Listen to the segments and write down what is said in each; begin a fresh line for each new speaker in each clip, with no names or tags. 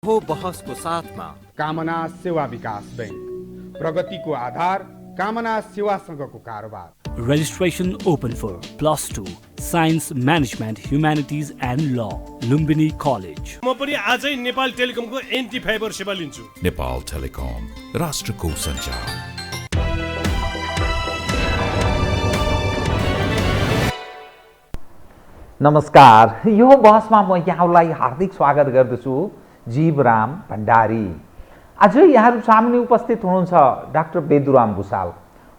हो बहसको साथमा
कामना सेवा विकास बैंक, प्रगतिको आधार कामना सेवासँगको कारोबार।
Registration open for +2 Science Management Humanities and Law, Lumbini College.
म पनि आजै नेपाल टेलिकमको एन्टी फाइबर सेवा लिन्छु।
नेपाल टेलिकम, राष्ट्रको सञ्चार।
नमस्कार, यो बहसमा म यहाँलाई हार्दिक स्वागत गर्दछु। जीवराम भण्डारी। आज यहाँहरू सामुन्ने उपस्थित हुनुहुन्छ डाक्टर बेदुराम भुषाल।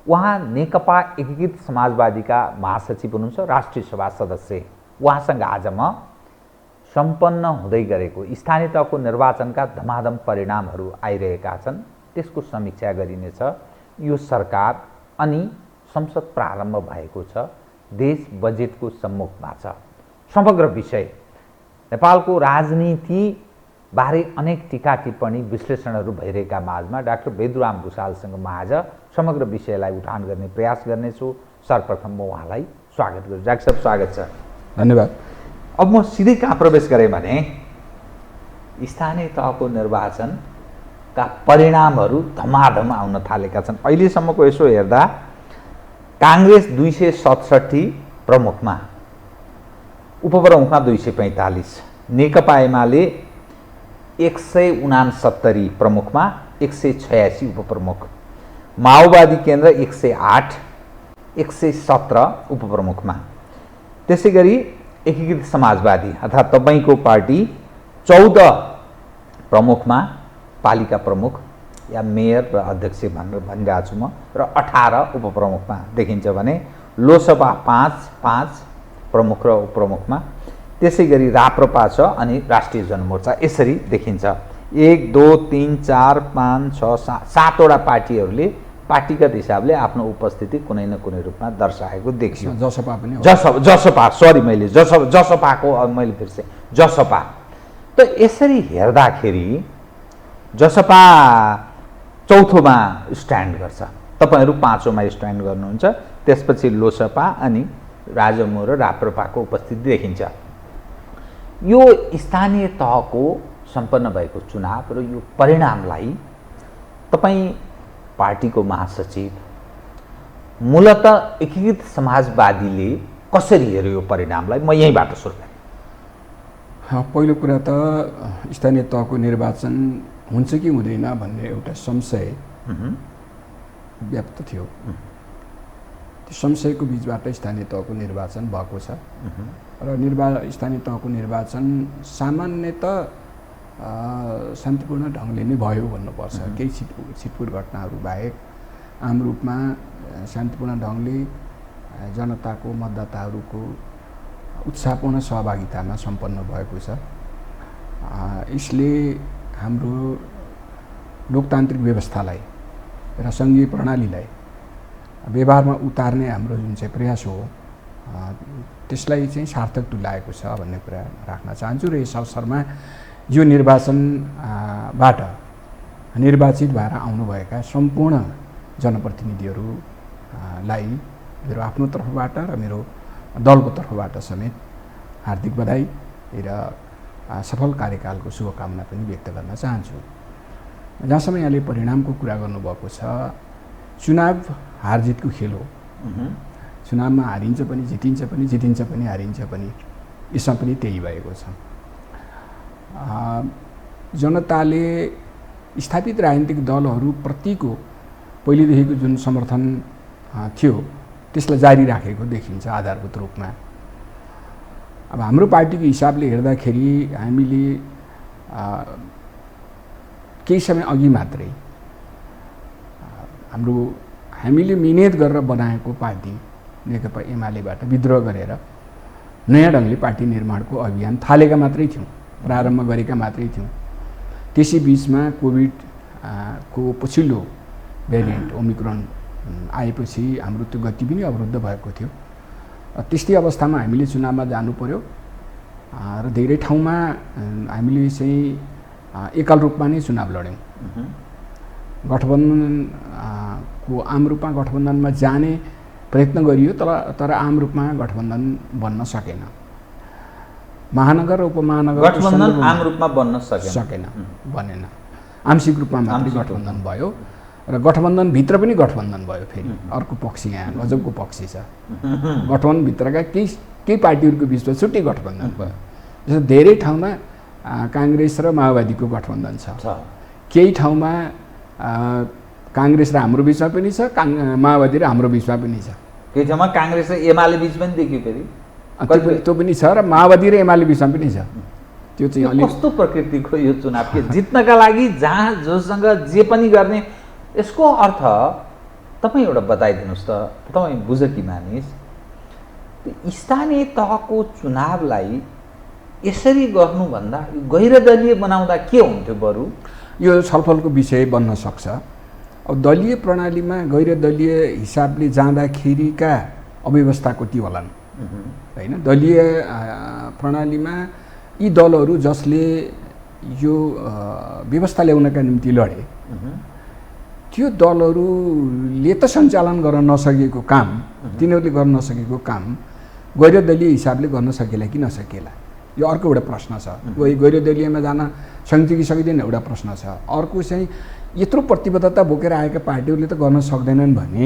उहाँ नेकपा एकीकृत समाजवादीका महासचिव हुनुहुन्छ, राष्ट्रिय सभा सदस्य। उहाँसँग आज म सम्पन्न हुँदै गरेको स्थानीय तहको निर्वाचनका धमाधम परिणामहरू आइरहेका छन्, त्यसको समीक्षा गरिनेछ। यो सरकार अनि संसद प्रारम्भ भएको छ, देश बजेटको सम्मुखमा छ। समग्र विषय नेपालको राजनीति बारे अनेक टिका टिप्पणी विश्लेषणहरू भइरहेका माझमा डाक्टर बेदुराम भुषालसँग म आज समग्र विषयलाई उठान गर्ने प्रयास गर्नेछु। सर्वप्रथम म उहाँलाई स्वागत गर्छु। डाक्टर साहब, स्वागत छ।
धन्यवाद।
अब म सिधै कहाँ प्रवेश गरेँ भने स्थानीय तहको निर्वाचनका परिणामहरू धमाधम आउन थालेका छन्। अहिलेसम्मको यसो हेर्दा काङ्ग्रेस 267 प्रमुखमा, उपप्रमुखमा 245, नेकपा एमाले 169 प्रमुखमा, 186 उपप्रमुख, माओवादी केन्द्र 108, 117 उपप्रमुखमा। त्यसै गरी एकीकृत समाजवादी अर्थात् तपाईँको पार्टी 14 प्रमुखमा, पालिका प्रमुख या मेयर र अध्यक्ष भनेर भनिरहेको छु म, र 18 उपप्रमुखमा देखिन्छ भने लोकसभा 5 प्रमुख र उपप्रमुखमा। त्यसै गरी राप्रपा छ अनि राष्ट्रिय जनमोर्चा यसरी देखिन्छ। 1 2 3 4 5 6 7वटा पार्टीहरूले पार्टीगत हिसाबले आफ्नो उपस्थिति कुनै न कुनै रूपमा दर्शाएको देखियो।
जसपा पनि
जसपा सरी मैले जसपाको मैले बिर्सेँ, जसपा। त यसरी हेर्दाखेरि जसपा चौथोमा स्ट्यान्ड गर्छ, तपाईहरू 5औँमा स्ट्यान्ड गर्नुहुन्छ। त्यसपछि लोकसपा अनि राजमु र राप्रपाको उपस्थिति देखिन्छ। यो स्थानीय तहको सम्पन्न भएको चुनाव र यो परिणामलाई तपाईँ पार्टीको महासचिव, मूलत एकीकृत समाजवादीले कसरी हेर्यो यो परिणामलाई? म यहीँबाट सुरु गरेँ।
पहिलो कुरा त स्थानीय तहको निर्वाचन हुन्छ कि हुँदैन भन्ने एउटा संशय व्याप्त थियो। त्यो संशयको बिचबाट स्थानीय तहको निर्वाचन भएको छ र स्थानीय तहको निर्वाचन सामान्यतः शान्तिपूर्ण ढङ्गले नै भयो भन्नुपर्छ। केही छिटपुट घटनाहरू बाहेक आम रूपमा शान्तिपूर्ण ढङ्गले जनताको, मतदाताहरूको उत्साहपूर्ण सहभागितामा सम्पन्न भएको छ। यसले हाम्रो लोकतान्त्रिक व्यवस्थालाई र सङ्घीय प्रणालीलाई व्यवहारमा उतार्ने हाम्रो जुन चाहिँ प्रयास हो त्यसलाई चाहिँ सार्थक तुल्याएको छ भन्ने कुरा राख्न चाहन्छु। र यस अवसरमा यो निर्वाचनबाट निर्वाचित भएर आउनुभएका सम्पूर्ण जनप्रतिनिधिहरूलाई मेरो आफ्नो तर्फबाट र मेरो दलको तर्फबाट समेत हार्दिक बधाई र सफल कार्यकालको शुभकामना पनि व्यक्त गर्न चाहन्छु। जहाँसम्म यहाँले परिणामको कुरा गर्नुभएको छ, चुनाव हारजितको खेल हो। चुनावमा हारिन्छ पनि, जितिन्छ पनि, जितिन्छ पनि, हारिन्छ पनि। यसमा पनि त्यही भएको छ। जनताले स्थापित राजनीतिक दलहरूप्रतिको पहिलेदेखिको जुन समर्थन थियो त्यसलाई जारी राखेको देखिन्छ आधारभूत रूपमा। अब हाम्रो पार्टीको हिसाबले हेर्दाखेरि हामीले केही समय अघि मात्रै हामीले मिहिनेत गरेर बनाएको पार्टी नेकपा एमालेबाट विद्रोह गरेर नयाँ ढङ्गले पार्टी निर्माणको अभियान थालेका मात्रै थियौँ, प्रारम्भ गरेका मात्रै थियौँ। त्यसै बिचमा कोभिडको पछिल्लो भेरिएन्ट ओमिक्रोन आएपछि हाम्रो त्यो गति पनि अवरुद्ध भएको थियो। त्यस्तै अवस्थामा हामीले चुनावमा जानु पर्यो र धेरै ठाउँमा हामीले चाहिँ एकल रूपमा नै चुनाव लड्यौँ। गठबन्धनको आम रूपमा गठबन्धनमा जाने प्रयत्न गरियो, तर आम रूपमा गठबन्धन बन्न सकेन। महानगर र उपमहानगर
गठबन्धन आम रूपमा बन्न
सकेन, बनेन। आंशिक रूपमा मात्रै गठबन्धन भयो र गठबन्धनभित्र पनि गठबन्धन भयो। फेरि अर्को पक्ष यहाँ गजबको पक्ष छ, गठबन्धनभित्रका केही पार्टीहरूको बिचमा छुट्टै गठबन्धन भयो। जस्तो धेरै ठाउँमा काङ्ग्रेस र माओवादीको गठबन्धन छ, केही ठाउँमा काङ्ग्रेस र हाम्रो बिचमा पनि छ, माओवादी र हाम्रो बिचमा पनि छ,
केही ठाउँमा काङ्ग्रेस र एमाले बिचमा पनि देखियो फेरि
त्यो पनि छ, र माओवादी र एमाले बिचमा पनि छ। त्यो चाहिँ अलिक
कस्तो प्रकृतिको यो चुनाव के जित्नका लागि जहाँ जोसँग जे पनि गर्ने, यसको अर्थ तपाईँ एउटा बताइदिनुहोस् त, तपाईँ बुझकी मानिस, स्थानीय तहको चुनावलाई यसरी गर्नुभन्दा गैरदलीय बनाउँदा के हुन्थ्यो? बरु
यो छलफलको विषय बन्न सक्छ। अब दलीय प्रणालीमा गैरदलीय हिसाबले जाँदाखेरिका अव्यवस्था कति होलान् होइन? दलीय प्रणालीमा यी दलहरू जसले यो व्यवस्था ल्याउनका निम्ति लडे, त्यो दलहरूले त सञ्चालन गर्न नसकेको काम, तिनीहरूले गर्न नसकेको काम गैरदलीय हिसाबले गर्न सकेला कि नसकेला, यो अर्को एउटा प्रश्न छ। गैरदलीयमा जान सकिन्छ कि सक्दैन एउटा प्रश्न छ। अर्को चाहिँ यत्रो प्रतिबद्धता बोकेर आएका पार्टीहरूले त गर्न सक्दैनन् भने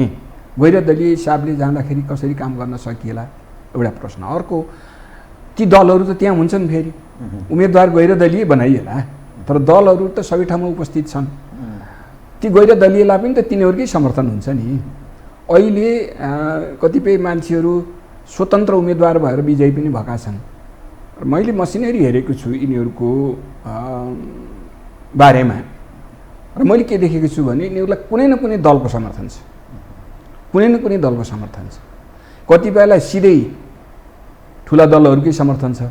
गैरदलीय हिसाबले जाँदाखेरि कसरी काम गर्न सकिएला एउटा प्रश्न। अर्को ती दलहरू त त्यहाँ हुन्छन्, फेरि उम्मेदवार गैरदलीय बनाइएला, तर दलहरू त सबै ठाउँमा उपस्थित छन्। ती गैरदलीयलाई पनि त तिनीहरूकै समर्थन हुन्छ नि। अहिले कतिपय मान्छेहरू स्वतन्त्र उम्मेदवार भएर विजयी पनि भएका छन्। मैले मसिनरी हेरेको छु यिनीहरूको बारेमा, र मैले के देखेको छु भने यिनीहरूलाई कुनै न कुनै दलको समर्थन छ, कुनै न कुनै दलको समर्थन छ। कतिपयलाई सिधै ठुला दलहरूकै समर्थन छ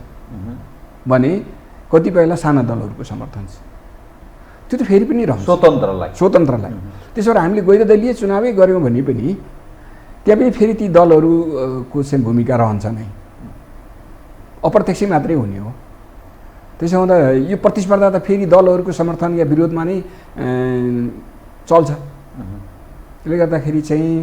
भने कतिपयलाई साना दलहरूको समर्थन छ। त्यो त फेरि पनि रहन्छ स्वतन्त्रलाई। त्यसो भएर हामीले गैरदलीय चुनावै गऱ्यौँ भने पनि त्यहाँ पनि फेरि ती दलहरूको चाहिँ भूमिका रहन्छ नै, अप्रत्यक्ष मात्रै हुने हो। त्यसो हुँदा यो प्रतिस्पर्धा त फेरि दलहरूको समर्थन या विरोधमा नै चल्छ। त्यसले गर्दाखेरि चाहिँ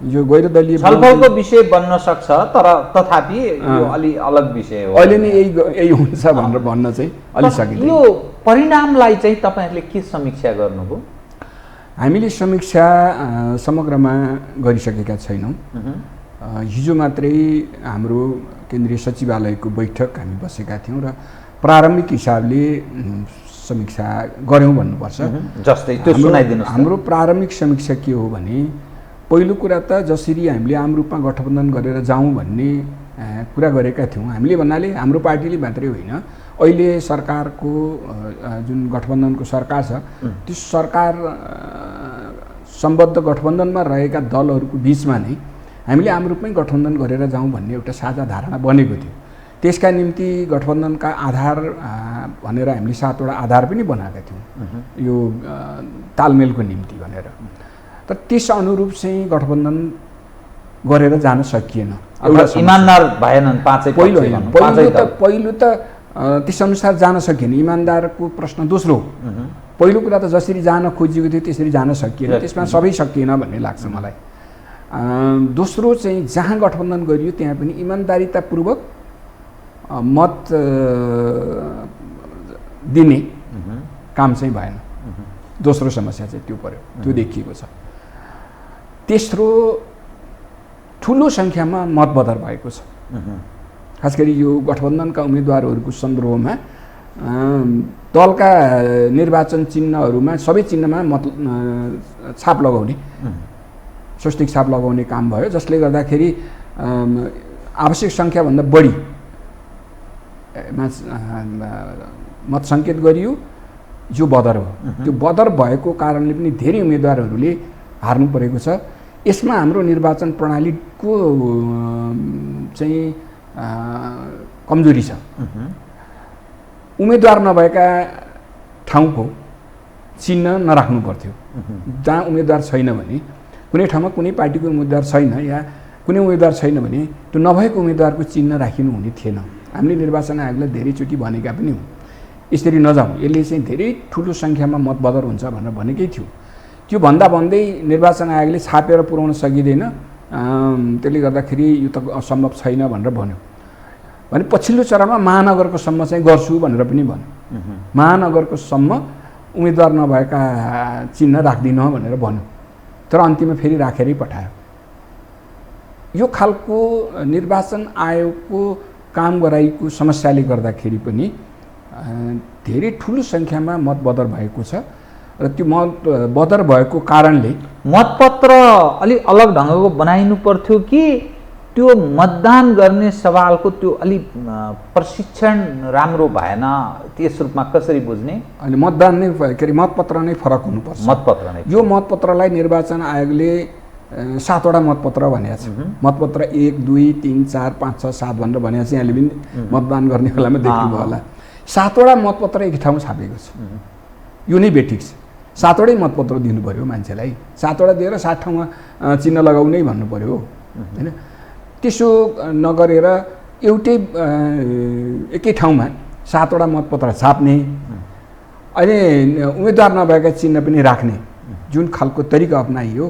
यो गैरदलीय
छलफलको विषय बन्न सक्छ, तर तथापि यो अलि अलग विषय हो।
अहिले नै यही हुन्छ भनेर भन्न चाहिँ अलि सकिन्छ।
यो परिणामलाई चाहिँ तपाईँहरूले के समीक्षा गर्नुभयो?
हामीले समीक्षा समग्रमा गरिसकेका छैनौँ। हिजो मात्रै हाम्रो केन्द्रीय सचिवालयको बैठक हामी बसेका थियौँ र प्रारम्भिक हिसाबले समीक्षा गऱ्यौँ भन्नुपर्छ।
जस्तै त्यो सुनाइदिनुहोस्।
हाम्रो प्रारम्भिक समीक्षा के हो भने, पहिलो कुरा त जसरी हामीले आम रूपमा गठबन्धन गरेर जाउँ भन्ने कुरा गरेका थियौँ, हामीले भन्नाले हाम्रो पार्टीले मात्रै होइन, अहिले सरकारको जुन गठबन्धनको सरकार छ त्यो सरकार सम्बद्ध गठबन्धनमा रहेका दलहरूको बिचमा नै हामीले आम रूपमै गठबन्धन गरेर जाउँ भन्ने एउटा साझा धारणा बनेको थियो। त्यसका निम्ति गठबन्धनका आधार भनेर हामीले 7 वटा आधार पनि बनाएका थियौँ यो तालमेलको निम्ति भनेर। तर त्यस अनुरूप चाहिँ गठबन्धन गरेर जान सकिएन।
एउटा इमानदार भएनन् पाँचै
पहिलो त त्यसअनुसार जान सकिएन। इमानदारको प्रश्न दोस्रो। पहिलो कुरा त जसरी जान खोजिएको थियो त्यसरी जान सकिएन, त्यसमा सबै सकिएन भन्ने लाग्छ मलाई। दोस्रो चाहिँ जहाँ गठबन्धन गरियो त्यहाँ पनि इमानदारितापूर्वक मत दिने काम चाहिँ भएन। दोस्रो समस्या चाहिँ त्यो पर्यो, त्यो देखिएको छ। तेस्रो, ठुलो सङ्ख्यामा मतबदर भएको छ। खास गरी यो गठबन्धनका उम्मेदवारहरूको सन्दर्भमा दलका निर्वाचन चिन्हहरूमा सबै चिन्हमा मत छाप लगाउने, स्वस्तिक छाप लगाउने काम भयो, जसले गर्दाखेरि आवश्यक सङ्ख्याभन्दा बढी मत सङ्केत गरियो, यो बदर हो। त्यो बदर भएको कारणले पनि धेरै उम्मेदवारहरूले हार्नु परेको छ। यसमा हाम्रो निर्वाचन प्रणालीको चाहिँ कमजोरी छ। उम्मेदवार नभएका ठाउँको चिन्ह नराख्नु पर्थ्यो। जहाँ उम्मेदवार छैन भने, कुनै ठाउँमा कुनै पार्टीको उम्मेदवार छैन या कुनै उम्मेदवार छैन भने त्यो नभएको उम्मेदवारको चिन्ह राखिनु हुने थिएन। हामीले निर्वाचन आयोगलाई धेरैचोटि भनेका पनि हौँ, यसरी नजाउँ, यसले चाहिँ धेरै ठुलो सङ्ख्यामा मतबदर हुन्छ भनेर भनेकै थियो। त्यो भन्दा भन्दै निर्वाचन आयोगले छापेर पुर्याउन सकिँदैन, त्यसले गर्दाखेरि यो त असम्भव छैन भनेर भन्यो। भने पछिल्लो चरणमा महानगरको सम्म चाहिँ गर्छु भनेर पनि भन्यो। महानगरको सम्म उम्मेदवार नभएका चिन्ह राख्दिनँ भनेर भन्यो, तर अन्तिममा फेरि राखेरै पठायो। यो खालको निर्वाचन आयोगको काम गराइको समस्याले गर्दाखेरि पनि धेरै ठुलो सङ्ख्यामा मत बदर भएको छ र त्यो मत बदर भएको कारणले
मतपत्र अलि अलग ढङ्गको बनाइनु पर्थ्यो कि त्यो मतदान गर्ने सवालको त्यो अलि प्रशिक्षण राम्रो भएन, त्यस रूपमा कसरी बुझ्ने?
अहिले मतदान नै के अरे मतपत्र नै फरक हुनुपर्छ।
मतपत्र नै,
यो मतपत्रलाई निर्वाचन आयोगले 7वटा मतपत्र भनेको छ। मतपत्र 1, 2, 3, 4, 5, 6, 7 भनेर भनेको छ। यहाँले पनि मतदान गर्ने बेलामा देख्नुभयो होला। 7वटा मतपत्र एक ठाउँ छापेको छ। यो नै बेठिक छ। 7वटै मतपत्र दिनु पर्यो मान्छेलाई। 7वटा दिएर 7 ठाउँमा चिन्ह लगाउनै भन्नु पर्यो होइन। त्यसो नगरेर एउटै एकै ठाउँमा 7वटा मतपत्र छाप्ने, अहिले उम्मेदवार नभएका चिन्ह पनि राख्ने जुन खालको तरिका अपनाइयो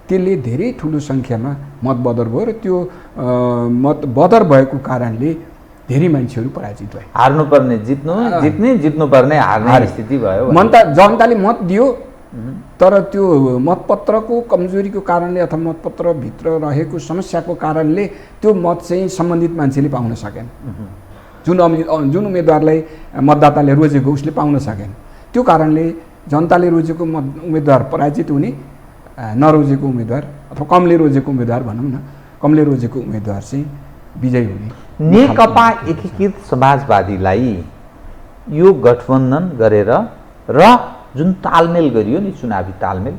त्यसले धेरै ठुलो सङ्ख्यामा मत बदर भयो र त्यो मत बदर भएको कारणले धेरै मान्छेहरू पराजित भए।
हार्नुपर्ने जित्नु, जित्ने जित्नुपर्ने हार्ने स्थिति भयो।
जनताले मत दियो तर त्यो मतपत्रको कमजोरीको कारणले अथवा मतपत्रभित्र रहेको समस्याको कारणले त्यो मत चाहिँ सम्बन्धित मान्छेले पाउन सकेन। जुन उम्मेदवारलाई मतदाताले रोजेको उसले पाउन सकेन। त्यो कारणले जनताले रोजेको उम्मेदवार पराजित हुने, नरोजेको उम्मेदवार अथवा कमले रोजेको उम्मेदवार भनौँ न, कमले रोजेको उम्मेदवार चाहिँ विजयी हुने।
नेकपा एकीकृत समाजवादीलाई यो गठबन्धन गरेर र जुन तालमेल गरियो नि, चुनावी तालमेल,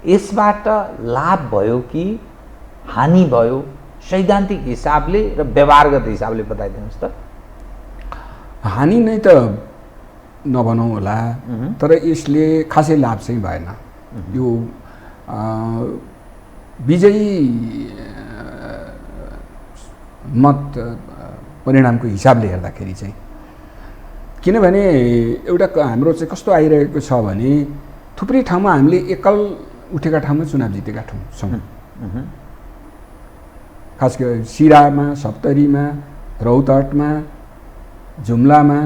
यसबाट लाभ भयो कि हानि भयो? सैद्धान्तिक हिसाबले र व्यवहारगत हिसाबले बताइदिनुहोस् त।
हानि नै त नभनौँ होला, तर यसले खासै लाभ चाहिँ भएन। यो विजयी मत परिणामको हिसाबले हेर्दाखेरि चाहिँ, किनभने एउटा हाम्रो चाहिँ कस्तो आइरहेको छ भने थुप्रै ठाउँमा हामीले एकल उठेका ठाउँमा चुनाव जितेका छौँ। खास गरी सिरामा, सप्तरीमा, रौतहटमा, जुम्लामा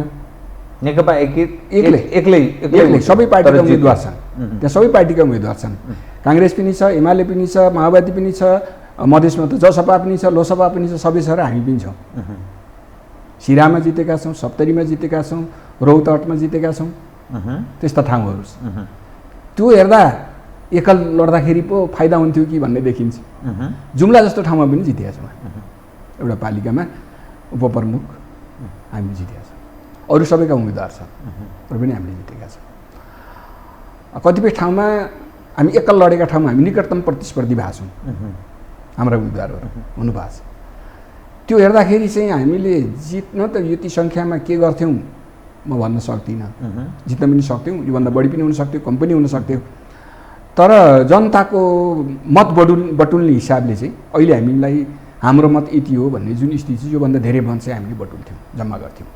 नेकपा
एक्लै सबै पार्टीका उम्मेदवार छन्। त्यहाँ सबै पार्टीका उम्मेदवार छन्। काङ्ग्रेस पनि छ, एमाले पनि छ, माओवादी पनि छ, मधेसमा त जसपा पनि छ, लोसपा पनि छ, सबै छ र हामी पनि छौँ। सिरामा जितेका छौँ, सप्तरीमा जितेका छौँ, रौतहटमा जितेका छौँ, त्यस्ता ठाउँहरू छ। त्यो हेर्दा एकल लड्दाखेरि पो फाइदा हुन्थ्यो कि भन्ने देखिन्छ। जुम्ला जस्तो ठाउँमा पनि जितेका छौँ। एउटा पालिकामा उपप्रमुख हामी जितेका छौँ। अरू सबैका उम्मेदवार छन् तर पनि हामीले जितेका छौँ। कतिपय ठाउँमा हामी एकल लडेका ठाउँमा हामी निकटतम प्रतिस्पर्धी भएको छौँ। हाम्रा उम्मेदवारहरू हुनुभएको छ। त्यो हेर्दाखेरि चाहिँ हामीले जित्न त यति सङ्ख्यामा के गर्थ्यौँ म भन्न सक्दिनँ। जित्न पनि सक्थ्यौँ, योभन्दा बढी पनि हुनसक्थ्यो, कम पनि हुनसक्थ्यो। तर जनताको मत बटुल्ने हिसाबले चाहिँ अहिले हामीलाई हाम्रो मत यति हो भन्ने जुन स्थिति छ, योभन्दा धेरै मत चाहिँ हामीले बटुल्थ्यौँ, जम्मा गर्थ्यौँ।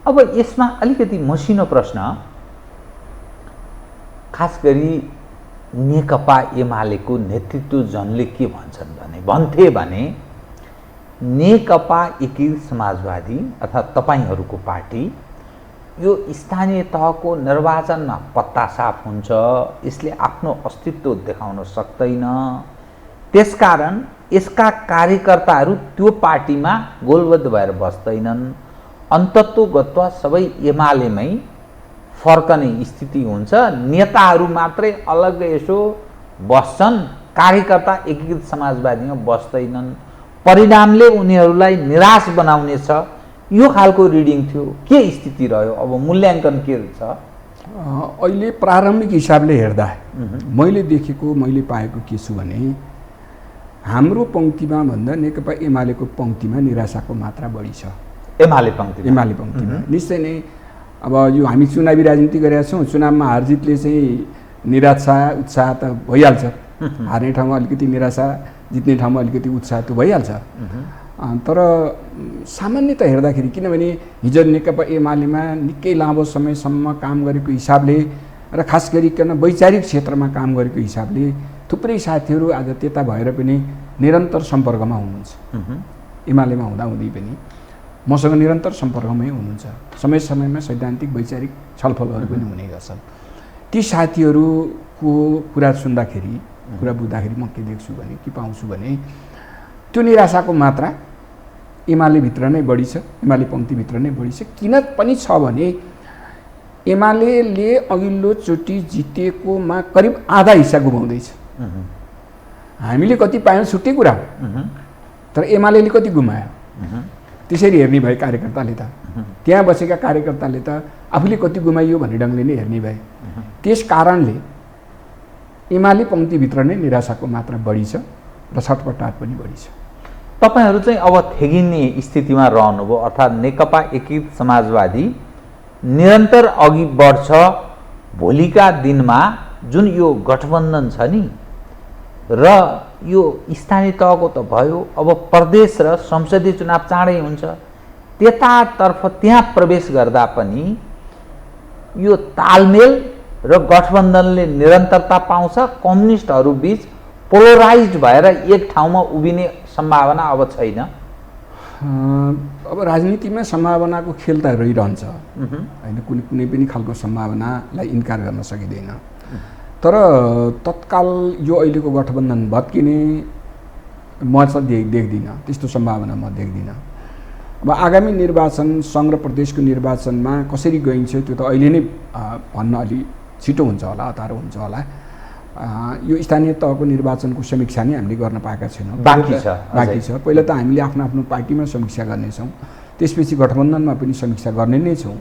अब यसमा अलिकति मसिनो प्रश्न, खास गरी नेकपा एमालेको नेतृत्व जनले के भन्थे भने नेकपा एकीकृत समाजवादी अर्थात् तपाईँहरूको पार्टी यो स्थानीय तहको निर्वाचनमा पत्ता साफ हुन्छ, यसले आफ्नो अस्तित्व देखाउन सक्दैन, त्यसकारण यसका कार्यकर्ताहरू त्यो पार्टीमा गोलबद्ध भएर बस्दैनन्, अन्तत्वगत्वा सबै एमालेमै फर्कने स्थिति हुन्छ, नेताहरू मात्रै अलग्गै यसो बस्छन्, कार्यकर्ता एकीकृत समाजवादीमा बस्दैनन्, परिणामले उनीहरूलाई निराश बनाउनेछ, यो खालको रिडिङ थियो। के स्थिति रह्यो? अब मूल्याङ्कन के छ?
अहिले प्रारम्भिक हिसाबले हेर्दा मैले देखेको, मैले पाएको के छु भने हाम्रो पङ्क्तिमा भन्दा नेकपा एमालेको पङ्क्तिमा निराशाको मात्रा बढी छ।
एमाले पङ्क्तिमा
निश्चय नै अब यो हामी चुनावी राजनीति गरेका छौँ, चुनावमा हारजितले चाहिँ निराशा उत्साह त भइहाल्छ। हार्ने ठाउँमा अलिकति निराशा, जित्ने ठाउँमा अलिकति उत्साह त भइहाल्छ। तर सामान्यतः हेर्दाखेरि, किनभने हिजो नेकपा एमालेमा निकै लामो समयसम्म काम गरेको हिसाबले र खास गरिकन वैचारिक क्षेत्रमा काम गरेको हिसाबले थुप्रै साथीहरू आज त्यता भएर पनि निरन्तर सम्पर्कमा हुनुहुन्छ। एमालेमा हुँदाहुँदै पनि मसँग निरन्तर सम्पर्कमै हुनुहुन्छ। समय समयमा सैद्धान्तिक वैचारिक छलफलहरू पनि हुने गर्छन्। ती साथीहरूको कुरा सुन्दाखेरि, कुरा बुझ्दाखेरि म के देख्छु भने, के पाउँछु भने त्यो निराशाको मात्रा एमालेभित्र नै बढी छ, एमाले पङ्क्तिभित्र नै बढी छ। किन पनि छ भने एमाले अघिल्लोचोटि जितेकोमा करिब आधा हिस्सा गुमाउँदैछ। हामीले कति पायौँ छुट्टै कुरा हो, तर एमाले कति गुमायो त्यसरी हेर्ने भए कार्यकर्ताले त, त्यहाँ बसेका कार्यकर्ताले त आफूले कति गुमाइयो भन्ने ढङ्गले नै हेर्ने भए। त्यस कारणले एमाले पङ्क्तिभित्र नै निराशाको मात्रा बढी छ र छटपटाट पनि बढी छ।
तपाईहरू चाहिँ अब थेगिने स्थितिमा रहनुभयो, अर्थात् नेकपा एकीकृत समाजवादी निरन्तर अघि बढ्छ। भोलिका दिनमा जुन यो गठबन्धन छ नि, र यो स्थानीय तहको त भयो, अब प्रदेश र संसदीय चुनाव चाँडै हुन्छ, त्यतातर्फ त्यहाँ प्रवेश गर्दा पनि यो तालमेल र गठबन्धनले निरन्तरता पाउँछ। कम्युनिस्टहरू बीच पोलराइज्ड भएर एक ठाउँमा उभिने सम्भावना अब छैन।
अब राजनीतिमा सम्भावनाको खेल त रहिरहन्छ होइन, कुनै पनि खालको सम्भावनालाई इन्कार गर्न सकिँदैन। तर तत्काल यो अहिलेको गठबन्धन भत्किने म चाहिँ देख्दिनँ, त्यस्तो सम्भावना म देख्दिनँ। अब आगामी निर्वाचन, सङ्घ र प्रदेशको निर्वाचनमा कसरी गइन्छ त्यो त अहिले नै भन्न अलि छिटो हुन्छ होला, हतारो हुन्छ होला। यो स्थानीय तहको निर्वाचनको समीक्षा नै हामीले गर्न पाएका छैनौँ, बाँकी छ। पहिला त हामीले आफ्नो आफ्नो पार्टीमा समीक्षा गर्नेछौँ, त्यसपछि गठबन्धनमा पनि समीक्षा गर्ने नै छौँ।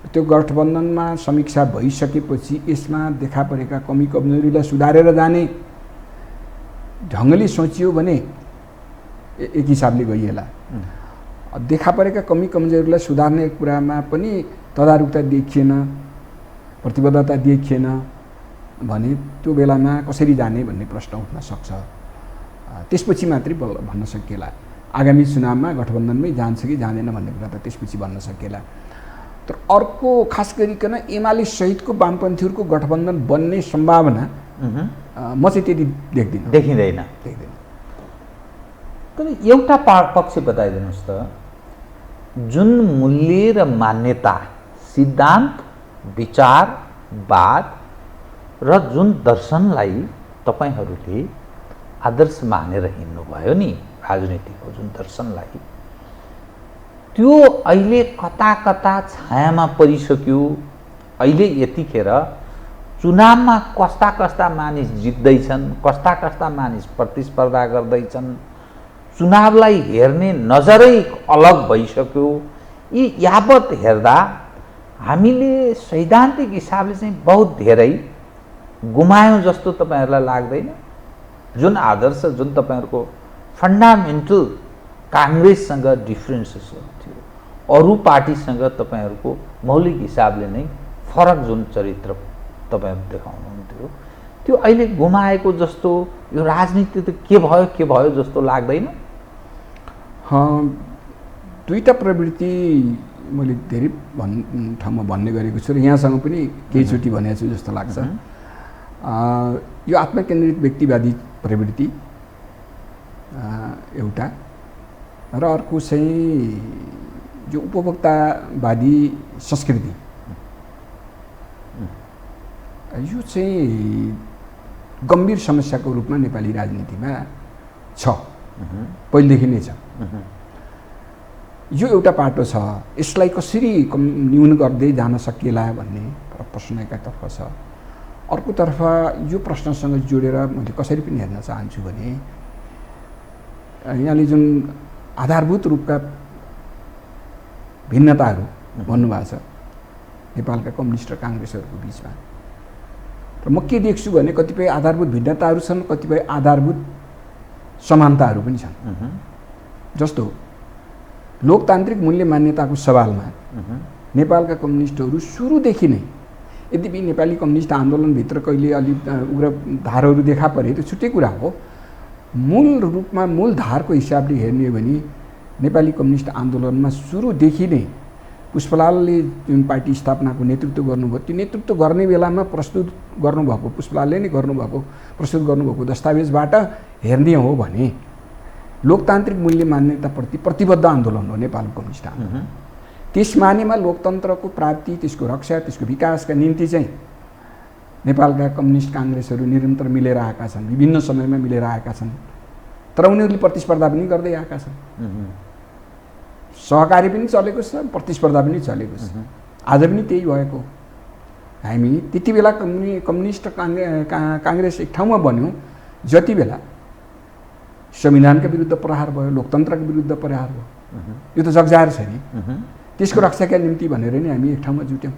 त्यो गठबन्धनमा समीक्षा भइसकेपछि यसमा देखा परेका कमी कमजोरीलाई सुधारेर जाने ढङ्गले सोचियो भने एक हिसाबले गइएला। देखा परेका कमी कमजोरीलाई सुधार्ने कुरामा पनि तदारुकता देखिएन, प्रतिबद्धता देखिएन भने त्यो बेलामा कसरी जाने भन्ने प्रश्न उठ्न सक्छ। त्यसपछि मात्रै भन्न सकिएला आगामी चुनावमा गठबन्धनमै जान्छ कि जाँदैन भन्ने कुरा त त्यसपछि भन्न सकिएला। तर अर्को खास गरिकन एमाले सहितको वामपन्थीहरूको गठबन्धन बन्ने सम्भावना म चाहिँ त्यति देखिँदैन।
तर एउटा पक्ष बताइदिनुहोस् त, जुन मूल्य र मान्यता, सिद्धान्त, विचारवाद र जुन दर्शनलाई तपाईहरूले आदर्श मानेर हिँड्नुभयो नि, राजनीतिको जुन दर्शनलाई, त्यो अहिले कता कता छायामा परिसक्यो। अहिले यतिखेर चुनावमा कस्ता कस्ता मानिस जित्दैछन्, कस्ता कस्ता मानिस प्रतिस्पर्धा गर्दैछन्, चुनावलाई हेर्ने नजरै अलग भइसक्यो। यी यावत हेर्दा हामीले सैद्धान्तिक हिसाबले चाहिँ बहुत धेरै गुमायौँ जस्तो तपाईहरूलाई लाग्दैन? जुन आदर्श, जुन तपाईहरूको फन्डामेन्टल काङ्ग्रेससँग डिफ्रेन्सेसहरू थियो, अरू पार्टीसँग तपाईँहरूको मौलिक हिसाबले नै फरक जुन चरित्र तपाईँहरू देखाउनुहुन्थ्यो, त्यो अहिले गुमाएको जस्तो, यो राजनीति त के भयो जस्तो लाग्दैन?
दुईटा प्रवृत्ति मैले धेरै ठाउँमा भन्ने गरेको छु र यहाँसँग पनि केहीचोटि भनेको छु जस्तो लाग्छ। यो आत्मकेन्द्रित व्यक्तिवादी प्रवृत्ति एउटा, र अर्को चाहिँ जो उपभोक्तावादी संस्कृति, यो चाहिँ गम्भीर समस्याको रूपमा नेपाली राजनीतिमा छ, पहिलेदेखि नै छ। यो एउटा पाटो छ, यसलाई कसरी न्यून गर्दै जान सकिएला भन्ने प्रश्न एकातर्फ छ। अर्कोतर्फ यो प्रश्नसँग जोडेर मैले कसरी पनि हेर्न चाहन्छु भने यहाँले जुन आधारभूत रूपका भिन्नताहरू भन्नुभएको छ नेपालका कम्युनिस्ट र काङ्ग्रेसहरूको बिचमा, र म के देख्छु भने कतिपय आधारभूत भिन्नताहरू छन्, कतिपय आधारभूत समानताहरू पनि छन्। जस्तो लोकतान्त्रिक मूल्य मान्यताको सवालमा नेपालका कम्युनिस्टहरू सुरुदेखि नै, यद्यपि नेपाली कम्युनिस्ट आन्दोलनभित्र कहिले अलि उग्र धारहरू देखा परे त्यो छुट्टै कुरा हो, मूल रूपमा मूल धारको हिसाबले हेर्ने हो भने नेपाली कम्युनिस्ट आन्दोलनमा सुरुदेखि नै पुष्पलालले जुन पार्टी स्थापनाको नेतृत्व गर्नुभयो, त्यो नेतृत्व गर्ने बेलामा प्रस्तुत गर्नुभएको, पुष्पलालले नै प्रस्तुत गर्नुभएको दस्तावेजबाट हेर्ने हो भने लोकतान्त्रिक मूल्य मान्यताप्रति प्रतिबद्ध आन्दोलन हो नेपाल कम्युनिस्ट आन्दोलन। त्यस मानेमा लोकतन्त्रको प्राप्ति, त्यसको रक्षा, त्यसको विकासका निम्ति चाहिँ नेपालका कम्युनिस्ट काङ्ग्रेसहरू निरन्तर मिलेर आएका छन्, विभिन्न समयमा मिलेर आएका छन्। तर उनीहरूले प्रतिस्पर्धा पनि गर्दै आएका छन्, सहकारी पनि चलेको छ, प्रतिस्पर्धा पनि चलेको छ। आज पनि त्यही भएको। हामी त्यति बेला कम्युनिस्ट काङ्ग्रेस एक ठाउँमा बन्यौँ जति बेला संविधानका विरुद्ध प्रहार भयो, लोकतन्त्रका विरुद्ध प्रहार भयो। यो त जगजाहेर छ नि। त्यसको रक्षाका निम्ति भनेर नै हामी एक ठाउँमा जुट्यौँ।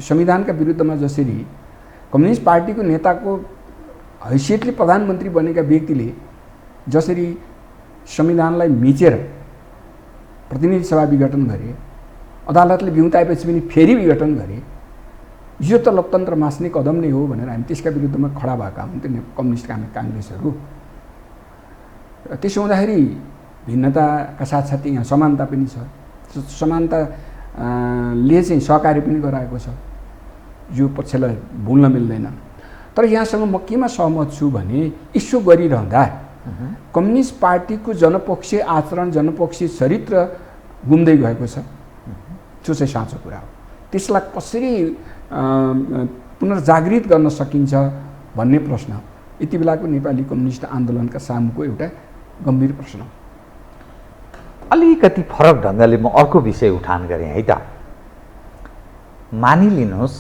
संविधानका विरुद्धमा जसरी कम्युनिस्ट पार्टीको नेताको हैसियतले प्रधानमन्त्री बनेका व्यक्तिले जसरी संविधानलाई मिचेर प्रतिनिधि सभा विघटन गरे, अदालतले बिउताएपछि पनि फेरि विघटन गरे, यो त लोकतन्त्र मास्ने कदम नै हो भनेर हामी त्यसका विरुद्धमा खडा भएका हुन्थ्यो कम्युनिस्ट काङ्ग्रेसहरू। त्यसो हुँदाखेरि भिन्नताका साथसाथै यहाँ समानता पनि छ। समानताले चाहिँ सहकार्य पनि गराएको छ। यो पक्षलाई भुल्न मिल्दैन। तर यहाँसँग म केमा सहमत छु भने यसो गरिरहँदा कम्युनिस्ट पार्टीको जनपक्षीय आचरण, जनपक्षीय चरित्र गुम्दै गएको छ। त्यो चाहिँ साँचो कुरा हो। त्यसलाई कसरी पुनर्जागृत गर्न सकिन्छ भन्ने प्रश्न यति बेलाको नेपाली कम्युनिस्ट आन्दोलनका सामुको एउटा गम्भीर प्रश्न हो।
अलिकति फरक ढङ्गले म अर्को विषय उठान गरेँ है त। मानिलिनुहोस्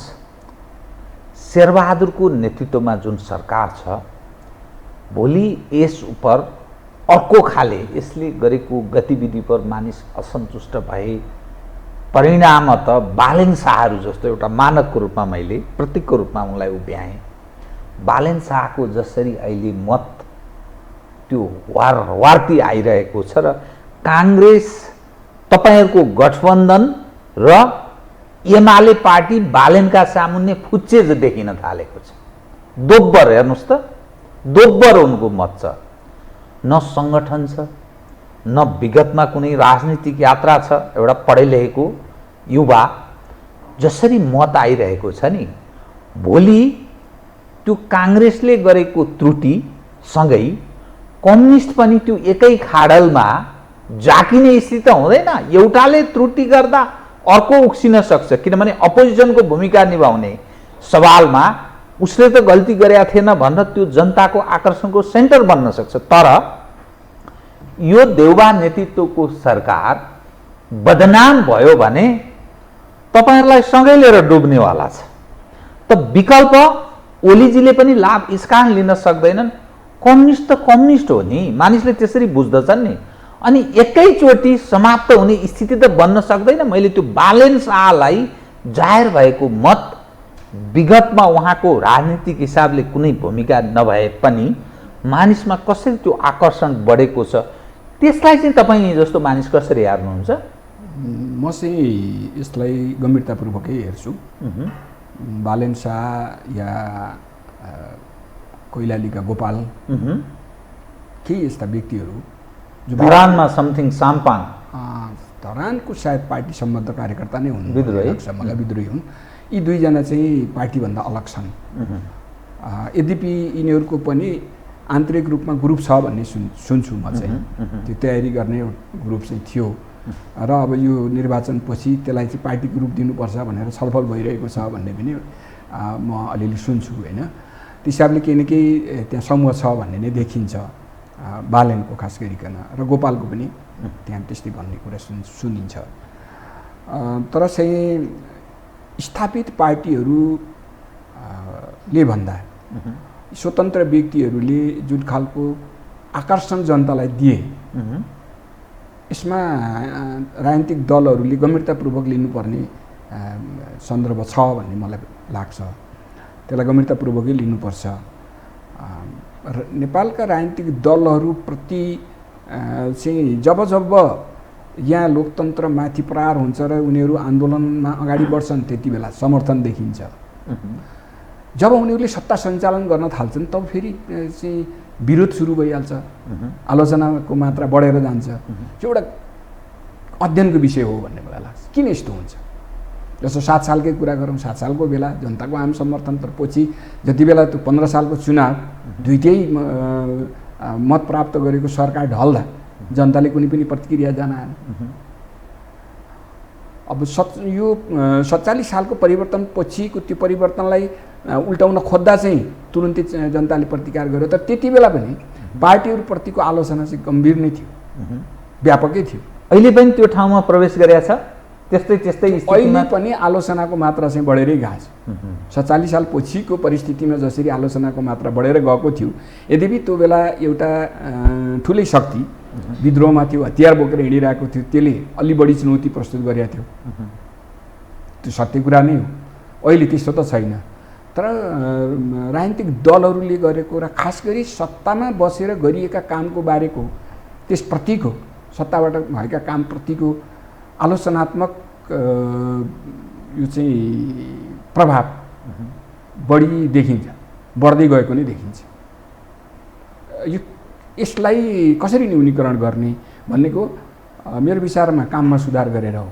शेरबहादुरको नेतृत्वमा जुन सरकार छ, भोलि यस उप अर्को खाले यसले गरेको गतिविधि पर मानिस असन्तुष्ट भए, परिणाम त बालेन शाहहरू जस्तो एउटा मानकको रूपमा मैले प्रतीकको रूपमा उनलाई उभ्याएँ। बालेन शाहको जसरी अहिले मत त्यो वार्ती आइरहेको छ र काङ्ग्रेस तपाईहरूको गठबन्धन र एमाले पार्टी बालेनका सामुन्ने फुच्चे देखिन थालेको छ। दोब्बर हेर्नुहोस् त, दोब्बर उनको मत छ। न सङ्गठन छ, न विगतमा कुनै राजनीतिक यात्रा छ। एउटा पढे लेखेको युवा जसरी मत आइरहेको छ नि, भोलि त्यो काङ्ग्रेसले गरेको त्रुटि सँगै कम्युनिस्ट पनि त्यो एकै खाडलमा जाकिने स्थिति हुँदैन। एउटाले त्रुटि गर्दा अर्को उक्सिन सक्छ, किनभने अपोजिसनको भूमिका निभाउने सवालमा उसले त गल्ती गरेका थिएन भनेर त्यो जनताको आकर्षणको सेन्टर बन्न सक्छ। तर यो देउबा नेतृत्वको सरकार बदनाम भयो भने तपाईहरुलाई सँगै लिएर डुब्नेवाला छ। त विकल्प ओलीजीले पनि लाभ यसकारण लिन सक्दैनन्। कम्युनिस्ट त कम्युनिस्ट हो नि, मानिसले त्यसरी बुझ्दछन् नि। अनि एकैचोटि समाप्त हुने स्थिति त बन्न सक्दैन। मैले त्यो बालेन शाहलाई जाहेर भएको मत विगतमा उहाँको राजनीतिक हिसाबले कुनै भूमिका नभए पनि मानिसमा कसरी त्यो आकर्षण बढेको छ, त्यसलाई चाहिँ तपाईँ जस्तो मानिस कसरी हेर्नुहुन्छ?
म चाहिँ यसलाई गम्भीरतापूर्वकै हेर्छु। बालेन शाह या कैलालीका गोपाल केही यस्ता व्यक्तिहरू जो
धरानमा समथिङ साम्पाङ,
धरानको सायद पार्टी सम्बद्ध कार्यकर्ता नै हुन्,
विद्रोही
विद्रोही हुन्। यी दुईजना चाहिँ पार्टीभन्दा अलग छन्। यद्यपि यिनीहरूको पनि आन्तरिक रूपमा ग्रुप छ भन्ने सुन्छु म चाहिँ। त्यो तयारी गर्ने ग्रुप चाहिँ थियो र अब यो निर्वाचनपछि त्यसलाई चाहिँ पार्टी ग्रुप दिनुपर्छ भनेर छलफल भइरहेको छ भन्ने पनि म अलिअलि सुन्छु होइन। त्यस हिसाबले केही न केही त्यहाँ समूह छ भन्ने नै देखिन्छ, बालेनको खास गरिकन, र गोपालको पनि त्यहाँ त्यस्तै भन्ने कुरा सुनिन्छ। तर चाहिँ स्थापित पार्टीहरूले भन्दा स्वतन्त्र व्यक्तिहरूले जुन खालको आकर्षण जनतालाई दिए, यसमा राजनीतिक दलहरूले गम्भीरतापूर्वक लिनुपर्ने सन्दर्भ छ भन्ने मलाई लाग्छ। त्यसलाई गम्भीरतापूर्वकै लिनुपर्छ। नेपालका राजनीतिक दलहरूप्रति चाहिँ जब यहाँ लोकतन्त्रमाथि प्रहार हुन्छ र उनीहरू आन्दोलनमा अगाडि बढ्छन् त्यति बेला समर्थन देखिन्छ। जब उनीहरूले सत्ता सञ्चालन गर्न थाल्छन् तब फेरि चाहिँ विरोध सुरु भइहाल्छ, आलोचनाको मात्रा बढेर जान्छ। त्यो एउटा अध्ययनको विषय हो भन्ने मलाई लाग्छ। किन यस्तो हुन्छ? जस्तो 7 सालकै कुरा गरौँ, 7 सालको बेला जनताको आम समर्थन तर पछि जति बेला त्यो 15 सालको चुनाव दुईटै मत प्राप्त गरेको सरकार ढल्दा जनताले कुनै पनि प्रतिक्रिया जनाएन। अब यो 47 सालको परिवर्तन पछिको त्यो परिवर्तनलाई उल्टाउन खोज्दा चाहिँ तुरुन्तै जनताले प्रतिकार गर्यो। तर त्यति बेला पनि पार्टीहरूप्रतिको आलोचना चाहिँ गम्भीर नै थियो, व्यापकै थियो।
अहिले पनि त्यो ठाउँमा प्रवेश गरेको छ। त्यस्तै
अहिले पनि आलोचनाको मात्रा चाहिँ बढेरै गएको छ। 47 साल पछिको परिस्थितिमा जसरी आलोचनाको मात्रा बढेर गएको थियो, यद्यपि त्यो बेला एउटा ठुलै शक्ति विद्रोहमा थियो, हतियार बोकेर हिँडिरहेको थियो, त्यसले अलि बढी चुनौती प्रस्तुत गरेको थियो। त्यो सत्य कुरा नै हो। अहिले त्यस्तो त छैन। तर राजनीतिक दलहरूले गरेको र खास गरी सत्तामा बसेर गरिएका कामको बारेको त्यसप्रतिको सत्ताबाट भएका कामप्रतिको आलोचनात्मक यो चाहिँ प्रभाव बढी देखिन्छ, बढ्दै गएको नै देखिन्छ। यसलाई कसरी न्यूनीकरण गर्ने भन्नेको मेरो विचारमा काममा सुधार गरेर हो,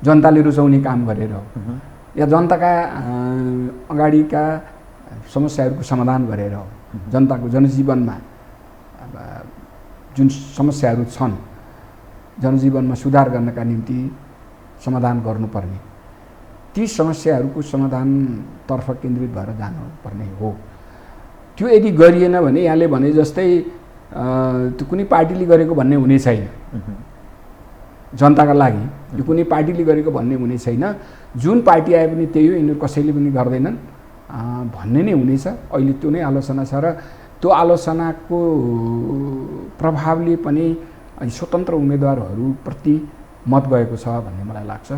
जनताले रुचाउने काम गरेर हो, या जनताका अगाडिका समस्याहरूको समाधान गरेर हो। जनताको जनजीवनमा जुन समस्याहरू छन्, जनजीवनमा सुधार गर्नका निम्ति समाधान गर्नुपर्ने, ती समस्याहरूको समाधानतर्फ केन्द्रित भएर जानुपर्ने हो। त्यो यदि गरिएन भने यहाँले भने जस्तै त्यो कुनै पार्टीले गरेको भन्ने हुने छैन। जनताका लागि यो कुनै पार्टीले गरेको भन्ने हुने छैन। जुन पार्टी आए पनि त्यही हो, यिनीहरू कसैले पनि गर्दैनन् भन्ने नै हुनेछ। अहिले त्यो नै आलोचना छ र त्यो आलोचनाको प्रभावले पनि स्वतन्त्र उम्मेदवारहरूप्रति मत गएको छ भन्ने मलाई लाग्छ।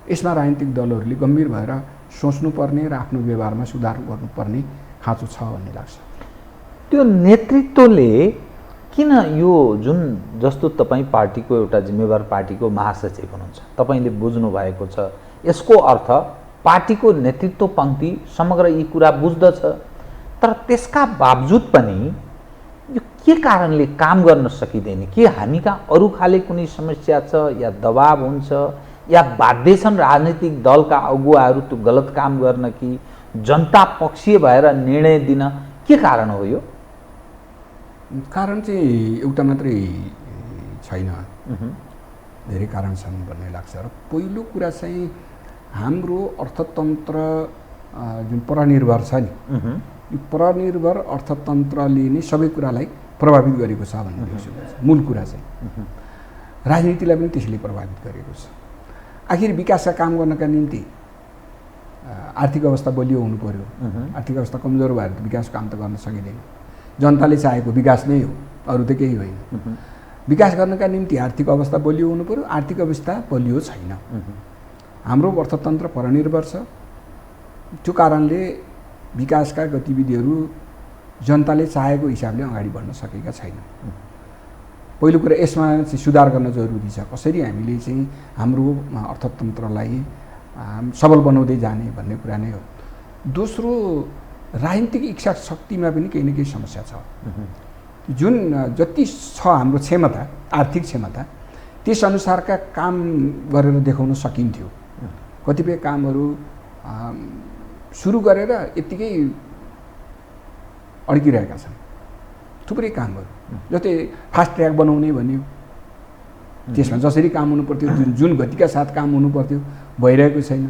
यसमा राजनीतिक दलहरूले गम्भीर भएर सोच्नुपर्ने र आफ्नो व्यवहारमा सुधार गर्नुपर्ने खाँचो छ भन्ने लाग्छ।
त्यो नेतृत्वले किन यो जुन जस्तो तपाईँ पार्टीको एउटा जिम्मेवार पार्टीको महासचिव हुनुहुन्छ, तपाईँले बुझ्नु भएको छ, यसको अर्थ पार्टीको नेतृत्व पङ्क्ति समग्र यी कुरा बुझ्दछ। तर त्यसका बावजुद पनि यो के कारणले काम गर्न सकिँदैन? के हामीका अरू खाले कुनै समस्या छ, या दबाब हुन्छ, या बाध्य छन् राजनीतिक दलका अगुवाहरू त्यो गलत काम गर्न, कि जनता पक्षीय भएर निर्णय दिन? के कारण हो यो?
कारण चाहिँ एउटा मात्रै छैन, धेरै कारण छन् भन्ने लाग्छ। र पहिलो कुरा चाहिँ हाम्रो अर्थतन्त्र जुन परनिर्भर छ नि, यो परनिर्भर अर्थतन्त्रले नै सबै कुरालाई प्रभावित गरेको छ भन्ने देख्छु। मूल कुरा चाहिँ राजनीतिलाई पनि त्यसले प्रभावित गरेको छ। आखिर विकासका काम गर्नका निम्ति आर्थिक अवस्था बलियो हुनु पर्यो। आर्थिक अवस्था कमजोर भएर त विकासको काम त गर्न सकिँदैन। जनताले चाहेको विकास नै हो, अरू त केही होइन। विकास गर्नका निम्ति आर्थिक अवस्था बलियो हुनु पर्यो। आर्थिक अवस्था बलियो छैन। हाम्रो अर्थतन्त्र परनिर्भर छ। त्यो कारणले विकासका गतिविधिहरू जनताले चाहेको हिसाबले अगाडि बढ्न सकेका छैनन्। पहिलो कुरा यसमा चाहिँ सुधार गर्न जरुरी छ। कसरी हामीले चाहिँ हाम्रो अर्थतन्त्रलाई सबल बनाउँदै जाने भन्ने कुरा नै हो। दोस्रो, राजनीतिक इच्छा शक्तिमा पनि केही न केही समस्या छ। जुन जति छ हाम्रो क्षमता, आर्थिक क्षमता, त्यस अनुसारका काम गरेर देखाउन सकिन्थ्यो। कतिपय कामहरू सुरु गरेर यत्तिकै अड्किरहेका छन्। थुप्रै कामहरू जस्तै फास्ट ट्र्याक बनाउने भन्यो, त्यसमा जसरी काम हुनु पर्थ्यो, जुन गतिका साथ काम हुनु पर्थ्यो भइरहेको छैन।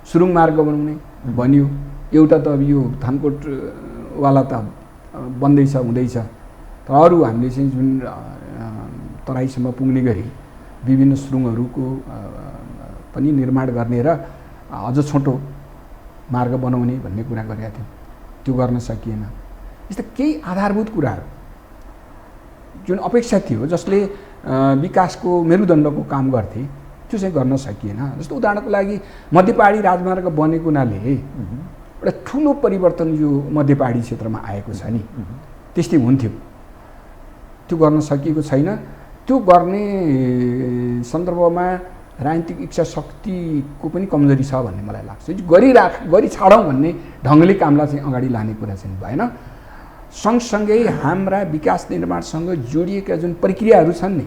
सुरुङ मार्ग बनाउने भनियो, एउटा त अब यो थानकोटवाला त बन्दैछ, हुँदैछ। तर अरू हामीले चाहिँ जुन तराईसम्म पुग्ने गरी विभिन्न सुरुङहरूको पनि निर्माण गर्ने र अझ छोटो मार्ग बनाउने भन्ने कुरा गरेका थियौँ, त्यो गर्न सकिएन। यस्ता केही आधारभूत कुराहरू जुन अपेक्षा थियो, जसले विकासको मेरुदण्डको काम गर्थे, त्यो चाहिँ गर्न सकिएन। जस्तो उदाहरणको लागि मध्यपहाडी राजमार्ग बनेको हुनाले एउटा ठुलो परिवर्तन यो मध्यपहाडी क्षेत्रमा आएको छ नि, त्यस्तै हुन्थ्यो। त्यो गर्न सकिएको छैन। त्यो गर्ने सन्दर्भमा राजनीतिक इच्छा शक्तिको पनि कमजोरी छ भन्ने मलाई लाग्छ। गरी छाडौँ भन्ने ढङ्गले कामलाई चाहिँ अगाडि लाने कुरा चाहिँ भएन। सँगसँगै हाम्रा विकास निर्माणसँग जोडिएका जुन प्रक्रियाहरू छन् नि,